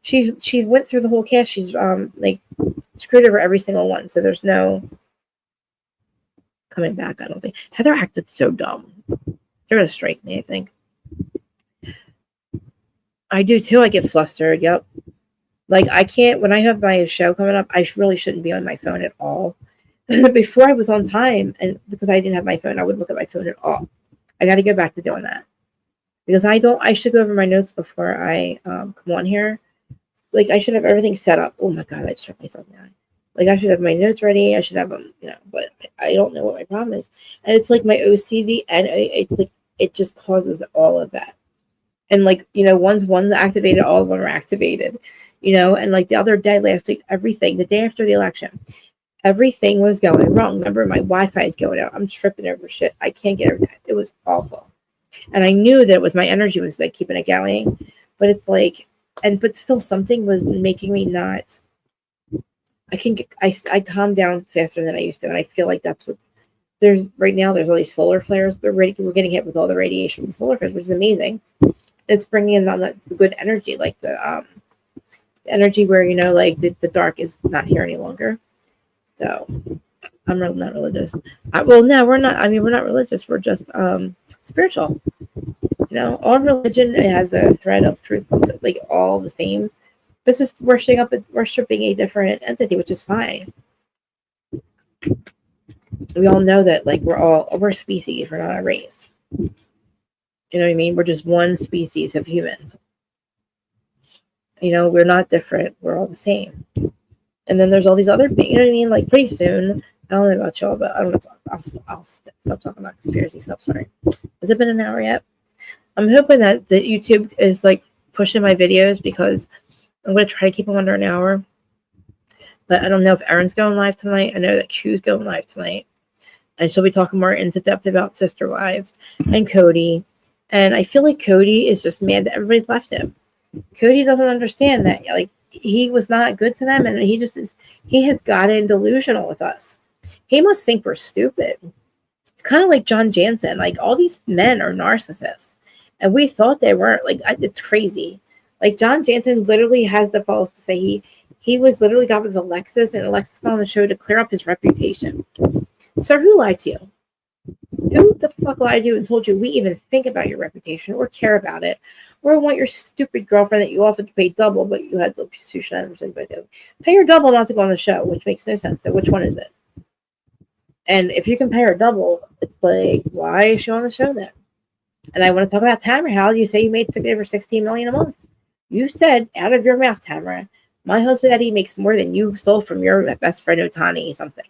she went through the whole cast. She's like screwed over every single one. So there's no coming back. I don't think Heather acted so dumb. They're gonna strike me. I think. I do too. I get flustered. Yep. Like I can't when I have my show coming up. I really shouldn't be on my phone at all. Before I was on time, and because I didn't have my phone, I wouldn't look at my phone at all. I got to go back to doing that because I don't. I should go over my notes before I come on here. Like I should have everything set up. Oh my god, I just hurt myself now. Like I should have my notes ready. I should have them, but I don't know what my problem is. And it's like my OCD, and it's like it just causes all of that. And like once one activated, all of them are activated. And like the other day, last week, everything the day after the election. Everything was going wrong. Remember, my Wi-Fi is going out. I'm tripping over shit. I can't get everything. It was awful. And I knew that it was my energy was like keeping it going. But it's like, but still something was making me not, I calm down faster than I used to. And I feel like that's there's right now, there's all these solar flares. We're getting hit with all the radiation from the solar flares, which is amazing. It's bringing in the good energy, like the energy where, like the dark is not here any longer. So I'm not religious. No, we're not. I mean, we're not religious. We're just spiritual. All religion has a thread of truth, like all the same. It's just worshiping a different entity, which is fine. We all know that, like we're a species. We're not a race. You know what I mean? We're just one species of humans. We're not different. We're all the same. And then there's all these other things, you know what I mean? Like pretty soon, I don't know about y'all, but I don't know. I'll stop talking about conspiracy stuff. Sorry. Has it been an hour yet? I'm hoping that the YouTube is like pushing my videos because I'm going to try to keep them under an hour. But I don't know if Erin's going live tonight. I know that Q's going live tonight. And she'll be talking more into depth about Sister Wives and Cody. And I feel like Cody is just mad that everybody's left him. Cody doesn't understand that. Like, he was not good to them, and he has gotten delusional with us. He must think we're stupid. It's kind of like John Jansen. Like, all these men are narcissists, and we thought they weren't. Like, it's crazy. Like, John Jansen literally has the balls to say he was literally got with Alexis, and Alexis got on the show to clear up his reputation. Sir, who lied to you? Who the fuck lied to you and told you we even think about your reputation or care about it? Or want your stupid girlfriend that you offered to pay double, but you had the institution. Pay her double not to go on the show, which makes no sense. So which one is it? And if you can pay her double, it's like, why is she on the show then? And I want to talk about Tamara. How do you say you made over $16 million a month? You said out of your mouth, Tamara, my husband Eddie makes more than you stole from your best friend Otani something,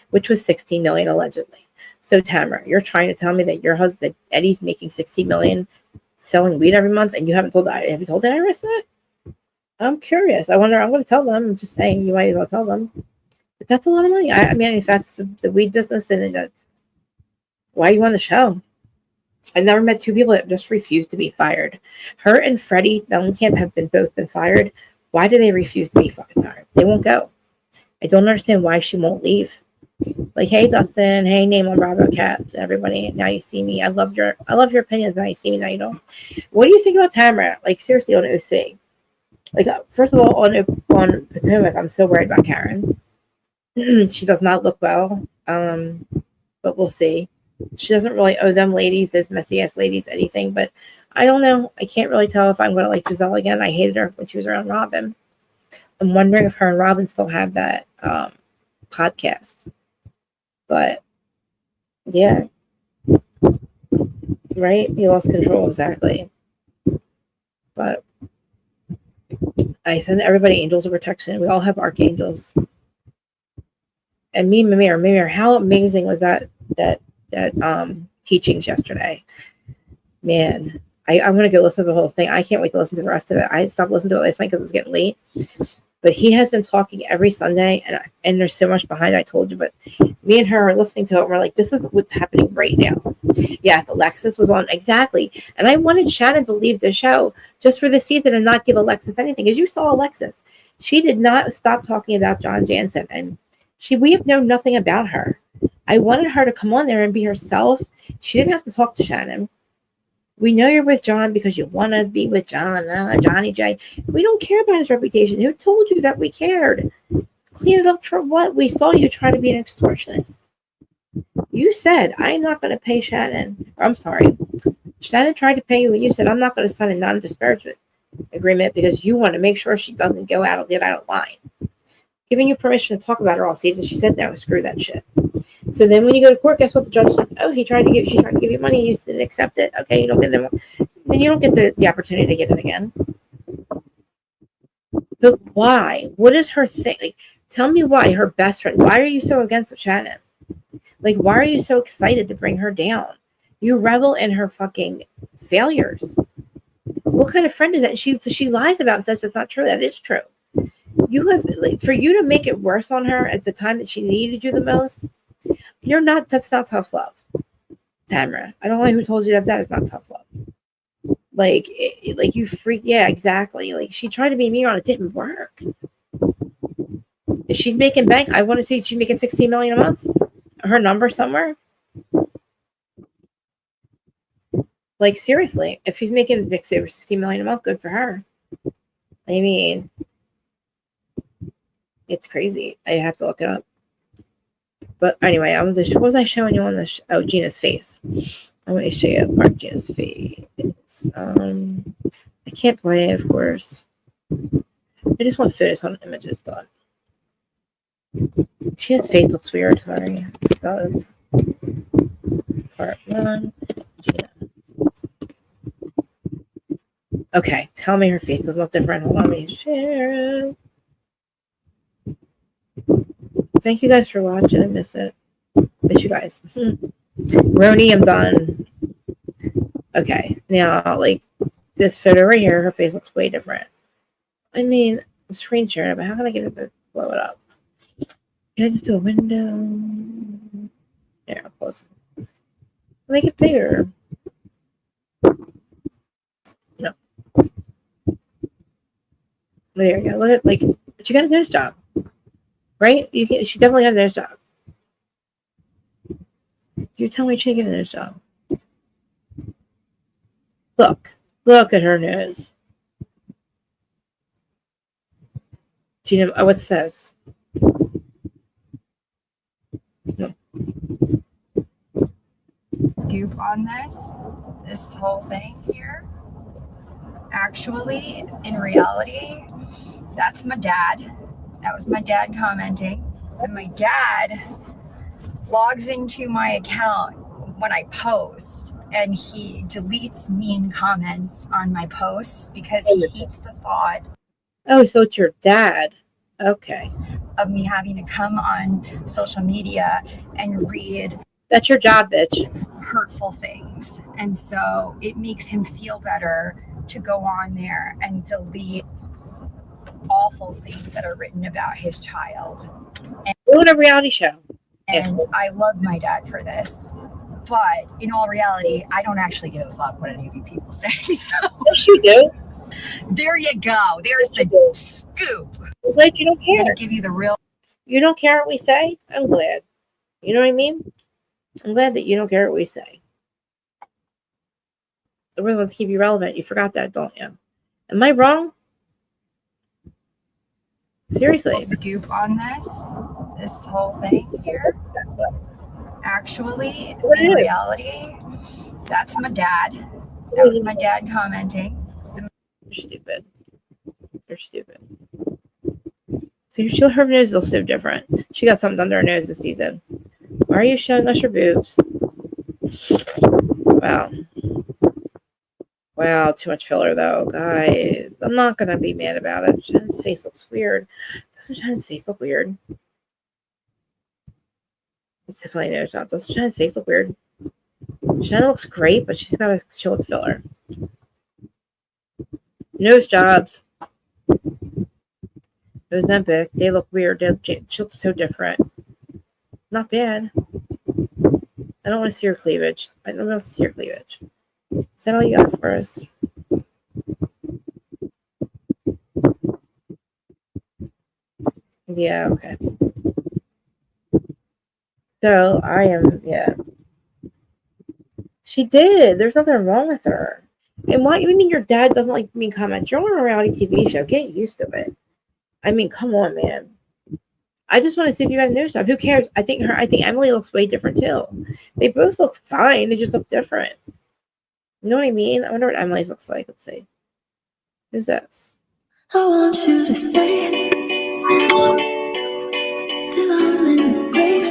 which was $16 million allegedly. So Tamara, you're trying to tell me that your husband Eddie's making $16 million selling weed every month, and you haven't told the IRS that? I'm curious. I'm going to tell them. I'm just saying, you might as well tell them. But that's a lot of money. I mean, if that's the weed business, and that's why are you on the show? I've never met two people that just refuse to be fired. Her and Freddie Mellencamp have both been fired. Why do they refuse to be fucking fired? They won't go. I don't understand why she won't leave. Like, hey Dustin, hey Name on Bravo Caps, everybody. Now you see me. I love your opinions. Now you see me. Now you don't. What do you think about Tamara? Like, seriously, on OC. Like, first of all, on Potomac, I'm so worried about Karen. She does not look well. But we'll see. She doesn't really owe them ladies, those messy ass ladies, anything. But I don't know. I can't really tell if I'm going to like Giselle again. I hated her when she was around Robin. I'm wondering if her and Robin still have that podcast. But yeah, right? He lost control, exactly. But I send everybody angels of protection. We all have archangels. And me, Mimir, how amazing was that teachings yesterday? Man, I'm gonna go listen to the whole thing. I can't wait to listen to the rest of it. I stopped listening to it last night because it was getting late. But he has been talking every Sunday, and there's so much behind it, I told you. But me and her are listening to it, and we're like, this is what's happening right now. Yes, Alexis was on, exactly. And I wanted Shannon to leave the show just for the season and not give Alexis anything. As you saw Alexis, she did not stop talking about John Jansen. And we have known nothing about her. I wanted her to come on there and be herself. She didn't have to talk to Shannon. We know you're with John because you want to be with John, Johnny J. We don't care about his reputation. Who told you that we cared? Clean it up for what? We saw you try to be an extortionist. You said, I'm not going to pay Shannon. I'm sorry. Shannon tried to pay you, and you said, I'm not going to sign a non-disparagement agreement because you want to make sure she doesn't get out of line. Giving you permission to talk about her all season. She said, no, screw that shit. So then when you go to court, guess what? The judge says, oh, she tried to give you money. You didn't accept it. Okay, you don't get them. Then you don't get the opportunity to get it again. But why? What is her thing? Like, tell me why. Her best friend. Why are you so against Shannon? Like, why are you so excited to bring her down? You revel in her fucking failures. What kind of friend is that? She lies about and says it's not true. That is true. You have, like, for you to make it worse on her at the time that she needed you the most. That's not tough love, Tamara. I don't know who told you that is not tough love. Like you freak. Yeah, exactly. Like, she tried to be mean on it. Didn't work. If she's making bank, I want to see she's making $16 million a month. Her number somewhere. Like, seriously, if she's making over $16 million a month, good for her. I mean, it's crazy. I have to look it up. But anyway, what was I showing you on this? Oh, Gina's face. I'm going to show you part of Gina's face. I can't play it, of course. I just want photos on images done. Gina's face looks weird. Sorry. It does. Part 1. Gina. Okay. Tell me her face does look different. Hold on. Let me share it. Thank you guys for watching. I miss it. Miss you guys. Roni, I'm done. Okay. Now, like, this photo right here, her face looks way different. I mean, I'm screen sharing it, but how can I get it to blow it up? Can I just do a window? Yeah, I'll close it. Make it bigger. No. There you go. Look at, like, she got a nose job. Right? She definitely got a nose job. You tell me she didn't get a nose job. Look at her nose. Gina, what's this? No. Scoop on this whole thing here. Actually, in reality, that's my dad. That was my dad commenting. And my dad logs into my account when I post, and he deletes mean comments on my posts because he hates the thought. Oh, so it's your dad. Okay. Of me having to come on social media and read. That's your job, bitch. Hurtful things. And so it makes him feel better to go on there and delete awful things that are written about his child. Doing a reality show. And I love my dad for this. But in all reality, I don't actually give a fuck what any of you people say. So yes, you do. There you go. There's the scoop. I'm glad you don't care. I'm gonna give you the real. You don't care what we say? I'm glad. You know what I mean? I'm glad that you don't care what we say. We're going to keep you relevant. You forgot that, don't you? Am I wrong? Seriously. Scoop on this whole thing here. Actually, in reality, that's my dad. That was my dad commenting. You're stupid. You're stupid. So her nose looks so different. She got something under her nose this season. Why are you showing us your boobs? Wow, too much filler though, guys. I'm not gonna be mad about it. Shannon's face looks weird. Doesn't Shannon's face look weird? It's definitely a nose job. Doesn't Shannon's face look weird? Shannon looks great, but she's gotta chill with filler. Nose jobs. Ozempic, they look weird. She looks so different. Not bad. I don't want to see her cleavage. I don't want to see her cleavage. Is that all you got for us? Yeah, okay. So I am, yeah. She did. There's nothing wrong with her. And why you mean your dad doesn't like mean comments? You're on a reality TV show. Get used to it. I mean, come on, man. I just want to see if you guys know stuff. Who cares? I think Emily looks way different too. They both look fine. They just look different. You know what I mean? I wonder what Emily's looks like. Let's see. Who's this? I want you to stay till I'm in the grave.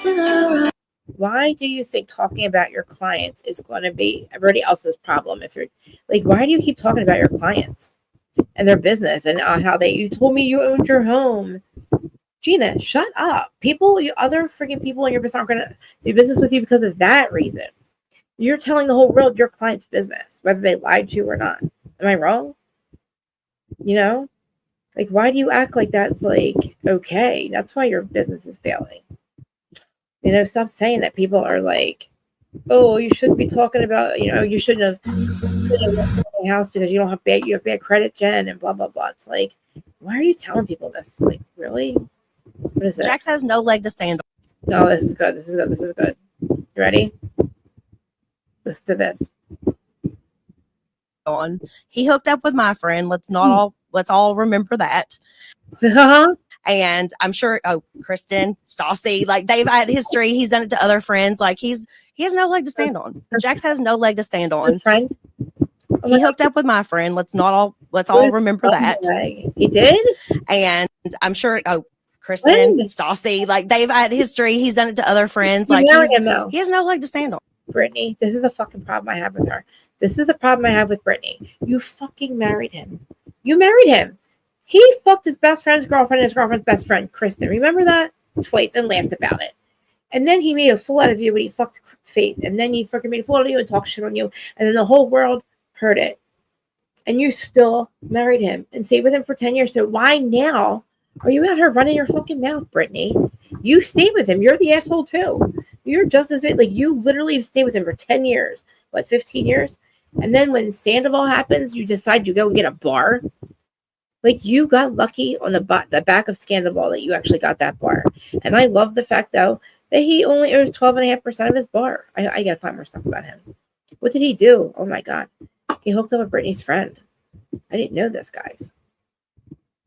Till I rise. Why do you think talking about your clients is going to be everybody else's problem? If you're like, why do you keep talking about your clients and their business and how you told me you owned your home? Gina, shut up. Other freaking people in your business aren't going to do business with you because of that reason. You're telling the whole world your client's business, whether they lied to you or not. Am I wrong? You know? Like, why do you act like that's like okay? That's why your business is failing. You know, stop saying that people are like, oh, you shouldn't be talking about, you shouldn't have a house because you have bad credit, Jen, and blah blah blah. It's like, why are you telling people this? Like, really? What is it? Jax has no leg to stand on. Oh, this is good. This is good. This is good. You ready? Listen to this. He hooked up with my friend. Let's all remember that. And I'm sure, Kristen, Stassi, like they've had history. He's done it to other friends. Like he has no leg to stand on. Jax has no leg to stand on. Friend? He hooked up with my friend. Let's all remember that. He did? And I'm sure, Kristen, Stassi, like they've had history. He's done it to other friends. Like he has no leg to stand on. Brittany, this is the fucking problem I have with her. This is the problem I have with Brittany. You fucking married him. You married him. He fucked his best friend's girlfriend and his girlfriend's best friend, Kristen. Remember that? Twice, and laughed about it. And then he made a fool out of you when he fucked Faith. And then he fucking made a fool out of you and talked shit on you. And then the whole world heard it. And you still married him and stayed with him for 10 years. So why now are you out here running your fucking mouth, Brittany? You stayed with him. You're the asshole too. You're just as big. Like, you literally have stayed with him for 10 years. What, 15 years? And then when Sandoval happens, you decide you go and get a bar. Like, you got lucky on the back of Sandoval that you actually got that bar. And I love the fact, though, that he only owns 12.5% of his bar. I got to find more stuff about him. What did he do? Oh, my God. He hooked up with Brittany's friend. I didn't know this, guys.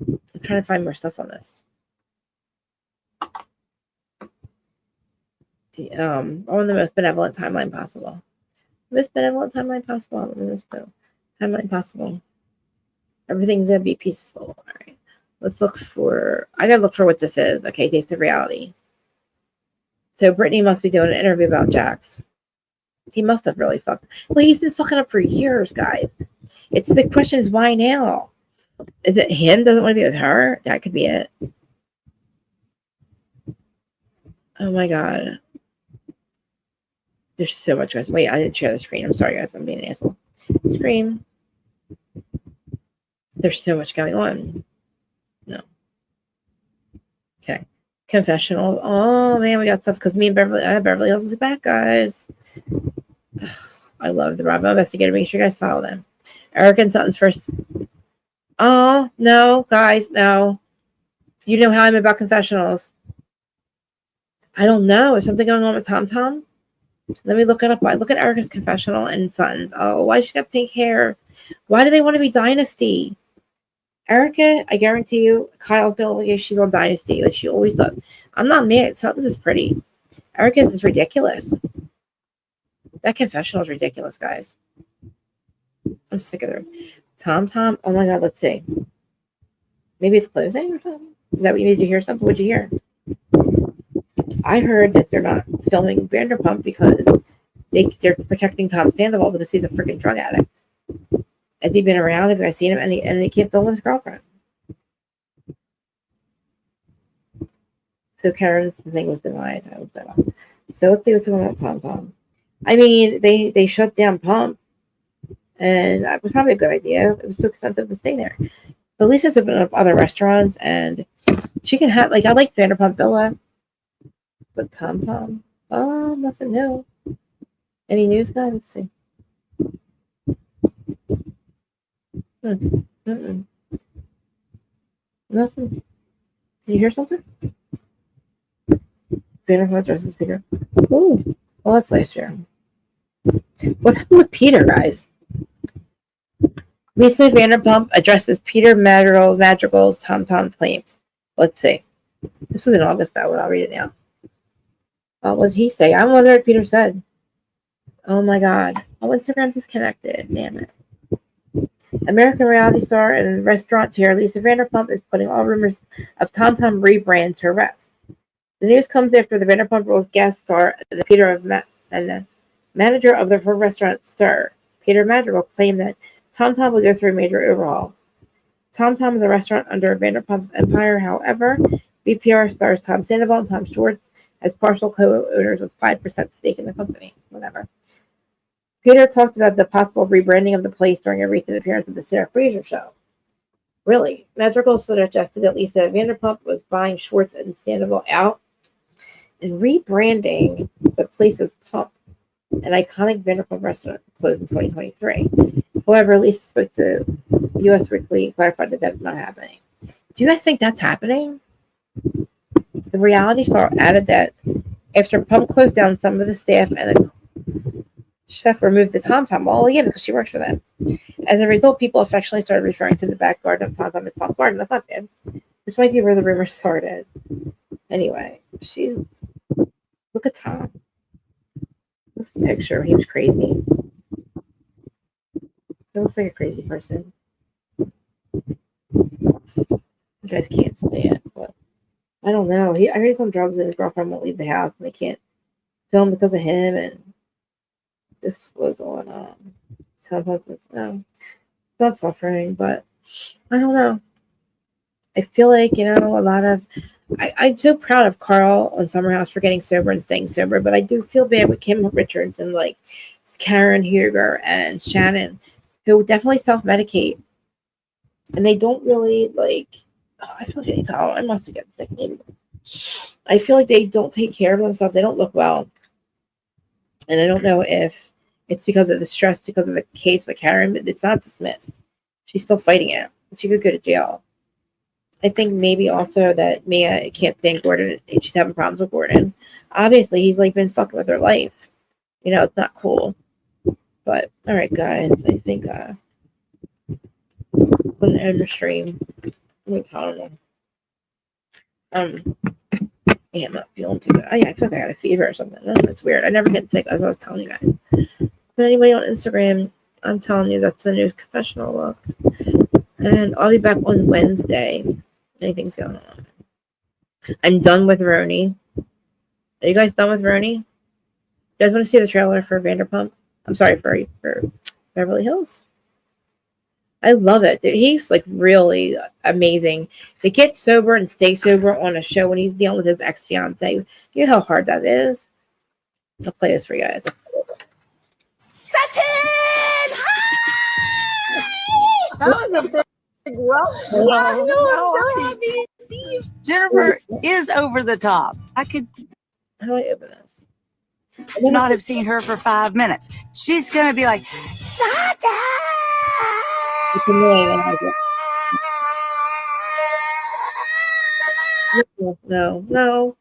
I'm trying to find more stuff on this. On the most benevolent timeline possible. Most benevolent timeline possible. The most timeline possible. Everything's gonna be peaceful. All right. Let's look for. I gotta look for what this is. Okay, Taste of Reality. So Brittany must be doing an interview about Jax. He must have really fucked. Well, he's been fucking up for years, guys. It's the question is why now? Is it him doesn't want to be with her? That could be it. Oh my God. There's so much, guys. Wait, I didn't share the screen. I'm sorry, guys. I'm being an asshole. Screen. There's so much going on. No. Okay. Confessional. Oh, man, we got stuff because me and Beverly Hills is back, guys. Ugh, I love the Bravo Investigator. Make sure you guys follow them. Erica and Sutton's first. Oh, no, guys, no. You know how I'm about confessionals. I don't know. Is something going on with Tom Tom? Let me look it up. I look at Erica's confessional and Sutton's. Oh, why she got pink hair? Why do they want to be Dynasty? Erica, I guarantee you, Kyle's gonna look like she's on Dynasty, like she always does. I'm not mad. Sutton's is pretty. Erica's is ridiculous. That confessional is ridiculous, guys. I'm sick of her. Tom Tom. Oh my God. Let's see. Maybe it's closing or something. Is that what you need to hear? Something? What'd you hear? I heard that they're not filming Vanderpump because they're protecting Tom Sandoval because he's a freaking drug addict. Has he been around? Have I seen him? And they can't film his girlfriend. So Karen's thing was denied. I looked that up. So let's see what's going on with Tom Tom. I mean, they shut down Pump, and that was probably a good idea. It was too expensive to stay there. But at least there's opened up other restaurants, and she can have I like Vanderpump Villa, but Tom Tom, oh, nothing new. Any news, guys? Let's see. Nothing. Did you hear something? Vanderpump addresses Peter. Ooh, well, that's last year. What happened with Peter, guys? Lisa Vanderpump addresses Peter Madrigal's Tom claims. Let's see. This was in August, though. I'll read it now. What did he say? I wonder what Peter said. Oh my God. Oh, Instagram disconnected. Damn it. American reality star and restaurateur Lisa Vanderpump is putting all rumors of Tom rebrand to rest. The news comes after the Vanderpump Rules guest star and the manager of the restaurant Stir, Peter Madrigal, claimed that Tom will go through a major overhaul. Tom is a restaurant under Vanderpump's empire. However, VPR stars Tom Sandoval and Tom Schwartz as partial co-owners with 5% stake in the company. Whatever. Peter talked about the possible rebranding of the place during a recent appearance at the Sarah Fraser show. Really? Madrigal suggested that Lisa Vanderpump was buying Schwartz and Sandoval out and rebranding the place's Pump, an iconic Vanderpump restaurant, closed in 2023. However, Lisa spoke to U.S. Weekly and clarified that that's not happening. Do you guys think that's happening? The reality star added that after Pump closed down, some of the staff and the chef removed the Tom. Well, yeah, because she works for them. As a result, people affectionately started referring to the back garden of Tom as Pump Garden. That's not bad. Which might be where the rumor started. Anyway, look at Tom. This picture, he was crazy. He looks like a crazy person. You guys can't see it, but I don't know. I heard he's on drugs and his girlfriend won't leave the house and they can't film because of him. And this was on no, not suffering, but I don't know. I feel like, a lot of I'm so proud of Carl on Summer House for getting sober and staying sober, but I do feel bad with Kim Richards and like Karen Huger and Shannon, who definitely self-medicate, and they don't really I feel like I need to. I must have gotten sick. Maybe I feel like they don't take care of themselves. They don't look well, and I don't know if it's because of the stress, because of the case with Karen, but it's not dismissed. She's still fighting it. She could go to jail. I think maybe also that Mia can't stand Gordon and she's having problems with Gordon. Obviously, he's been fucking with her life. It's not cool. But all right, guys, I think I'm gonna end the stream. I don't know. Yeah, I'm not feeling too good. Oh, yeah, I feel like I got a fever or something. It's weird. I never get sick, as I was telling you guys. But anybody on Instagram, I'm telling you that's the new confessional look. And I'll be back on Wednesday. Anything's going on. I'm done with Roni. Are you guys done with Roni? You guys want to see the trailer for Vanderpump? I'm sorry, for Beverly Hills. I love it, dude. He's really amazing. To get sober and stay sober on a show when he's dealing with his ex-fiance. You know how hard that is? I'll play this for you guys. Sutton! Hi! That was a big roll. I know, I'm so happy to see you. Jennifer is over the top. How do I open this? Not have seen her for 5 minutes. She's going to be like, Sutton! It's annoying. No.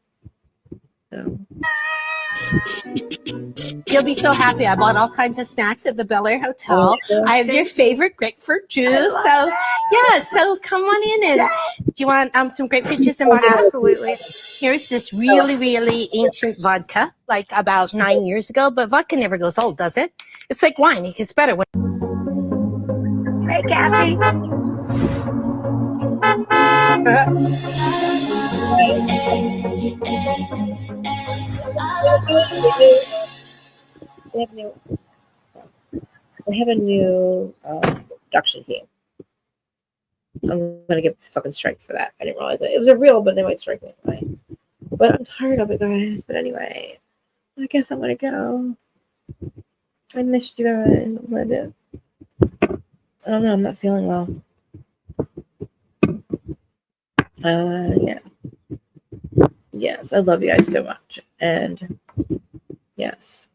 You'll be so happy. I bought all kinds of snacks at the Bel Air Hotel. I have your favorite grapefruit juice. So, yeah, so come on in. And do you want some grapefruit juice in my Absolutely. Here's this really, really ancient vodka, like about 9 years ago. But vodka never goes old, does it? It's like wine. It gets better. Hey, Kathy. I have a new production team. I'm gonna get fucking strike for that. I didn't realize it. It was a real, but they might strike me anyway. But I'm tired of it, guys. But anyway, I guess I'm gonna go. I missed you guys a little bit. I don't know. I'm not feeling well. Yeah. Yes, I love you guys so much. And yes.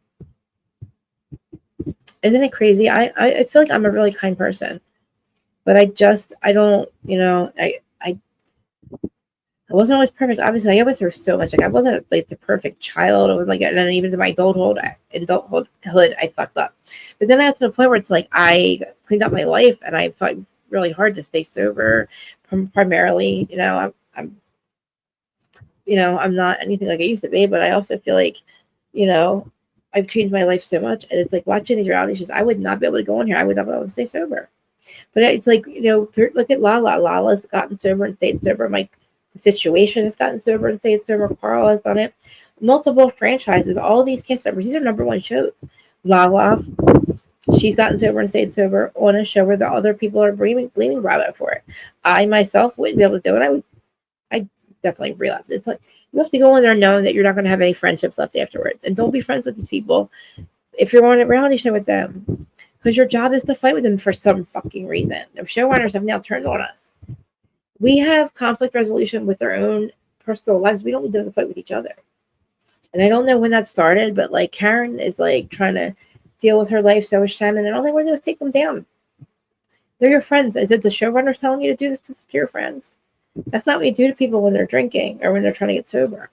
Isn't it crazy? I feel like I'm a really kind person. But I don't, wasn't always perfect. Obviously, I went through so much. Like, I wasn't like the perfect child. It was like, and then even to my adulthood, I fucked up. But then I got to the point where it's like I cleaned up my life, and I fought really hard to stay sober. Primarily, I'm I'm not anything like I used to be, but I also feel like, I've changed my life so much, and it's like watching these reality shows. I would not be able to go in here. I would not be able to stay sober. But it's like, look at Lala. Lala's gotten sober and stayed sober. Mike, the Situation has gotten sober and stayed sober. Carl has done it. Multiple franchises. All these cast members. These are #1 shows. Lala, she's gotten sober and stayed sober on a show where the other people are blaming Bravo for it. I myself wouldn't be able to do it. I definitely relapse. It's like you have to go in there knowing that you're not going to have any friendships left afterwards, and don't be friends with these people if you're on a reality show with them, because your job is to fight with them for some fucking reason. The showrunners have now turned on us. We have conflict resolution with our own personal lives. We don't need them to fight with each other. And I don't know when that started, but like Karen is like trying to deal with her life. So is Shannon, and all they want to do is take them down. They're your friends. Is it the showrunners telling you to do this to your friends? That's not what you do to people when they're drinking or when they're trying to get sober.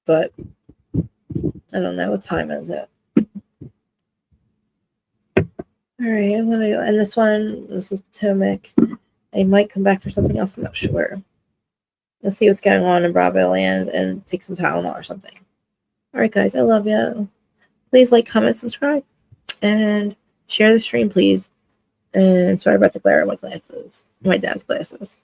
But I don't know. What time is it? All right. I'm going to end this one. This is Potomac. I might come back for something else. I'm not sure. Let's see what's going on in Bravo land and take some Tylenol or something. All right, guys. I love you. Please like, comment, subscribe, and share the stream, please. And sorry about the glare on my glasses. My dad's glasses.